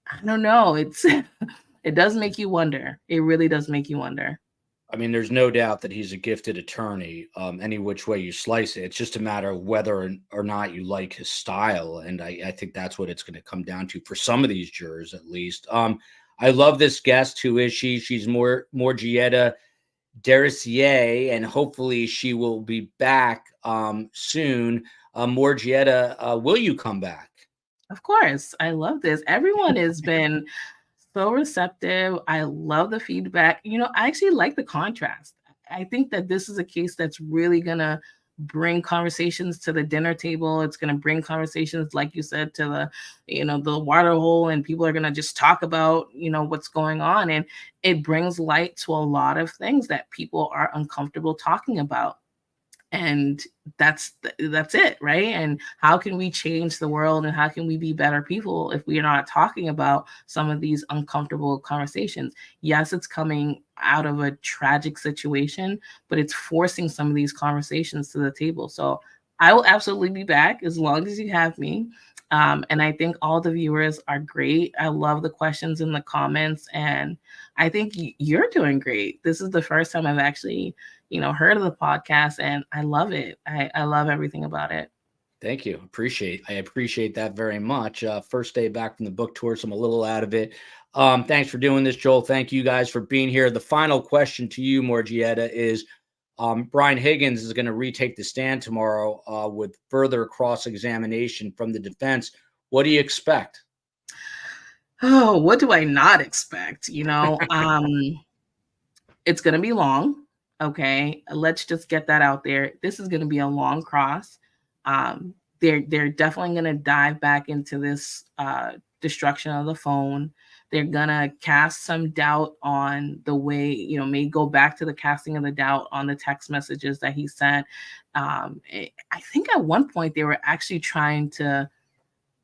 I don't know. It does make you wonder. It really does make you wonder. I mean, there's no doubt that he's a gifted attorney, any which way you slice it. It's just a matter of whether or not you like his style. And I think that's what it's going to come down to for some of these jurors, at least. I love this guest. Who is she? She's Morjieta Derisier, and hopefully she will be back soon. Morjieta, will you come back? Of course. I love this. Everyone has been so receptive. I love the feedback. I actually like the contrast. I think that this is a case that's really going to bring conversations to the dinner table. It's going to bring conversations, like you said, to the water hole, and people are going to just talk about, what's going on. And it brings light to a lot of things that people are uncomfortable talking about. And that's it, right? And how can we change the world, and how can we be better people if we are not talking about some of these uncomfortable conversations? Yes, it's coming out of a tragic situation, but it's forcing some of these conversations to the table. So I will absolutely be back as long as you have me. And I think all the viewers are great. I love the questions in the comments, and I think you're doing great. This is the first time I've actually, heard of the podcast, and I love it. I love everything about it. Thank you. I appreciate that very much. First day back from the book tour, so I'm a little out of it. Thanks for doing this, Joel. Thank you guys for being here. The final question to you, Morjieta, is Brian Higgins is going to retake the stand tomorrow with further cross-examination from the defense. What do you expect? Oh, what do I not expect? It's going to be long. Okay, let's just get that out there. This is going to be a long cross. They're definitely going to dive back into this destruction of the phone. They're going to cast some doubt on the way, may go back to the casting of the doubt on the text messages that he sent. I think at one point they were actually trying to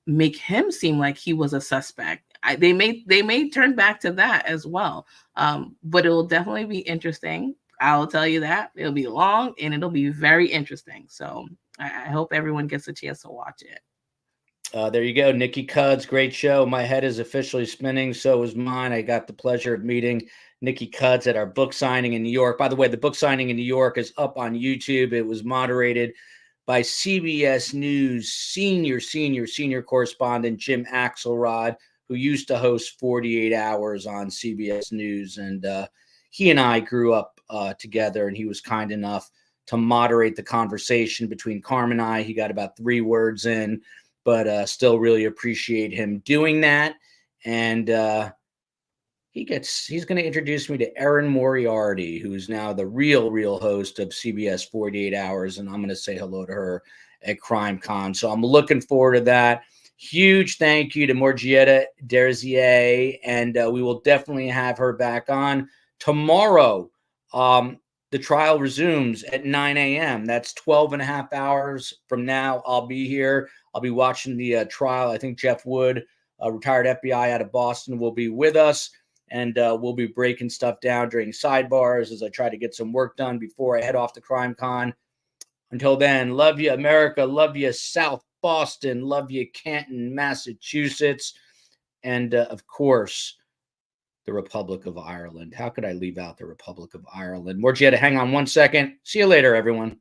make him seem like he was a suspect. they may turn back to that as well. But it will definitely be interesting. I'll tell you that. It'll be long and it'll be very interesting. So I hope everyone gets a chance to watch it. There you go. Nikki Cuds, great show. My head is officially spinning. So is mine. I got the pleasure of meeting Nikki Cuds at our book signing in New York. By the way, the book signing in New York is up on YouTube. It was moderated by CBS News senior correspondent Jim Axelrod, who used to host 48 Hours on CBS News. And he and I grew up together, and he was kind enough to moderate the conversation between Carm and I. He got about 3 words in, but still really appreciate him doing that. And he's going to introduce me to Erin Moriarty, who's now the real host of CBS 48 Hours. And I'm going to say hello to her at Crime Con. So I'm looking forward to that. Huge thank you to Morjieta Derisier. And we will definitely have her back on tomorrow. The trial resumes at 9 a.m. That's 12 and a half hours from now. I'll be here. I'll be watching the trial. I think Jeff Wood, retired FBI out of Boston, will be with us. And we'll be breaking stuff down during sidebars as I try to get some work done before I head off to Crime Con. Until then, love you, America. Love you, South Boston. Love you, Canton, Massachusetts. And, of course, the Republic of Ireland. How could I leave out the Republic of Ireland? Morjieta, hang on one second. See you later, everyone.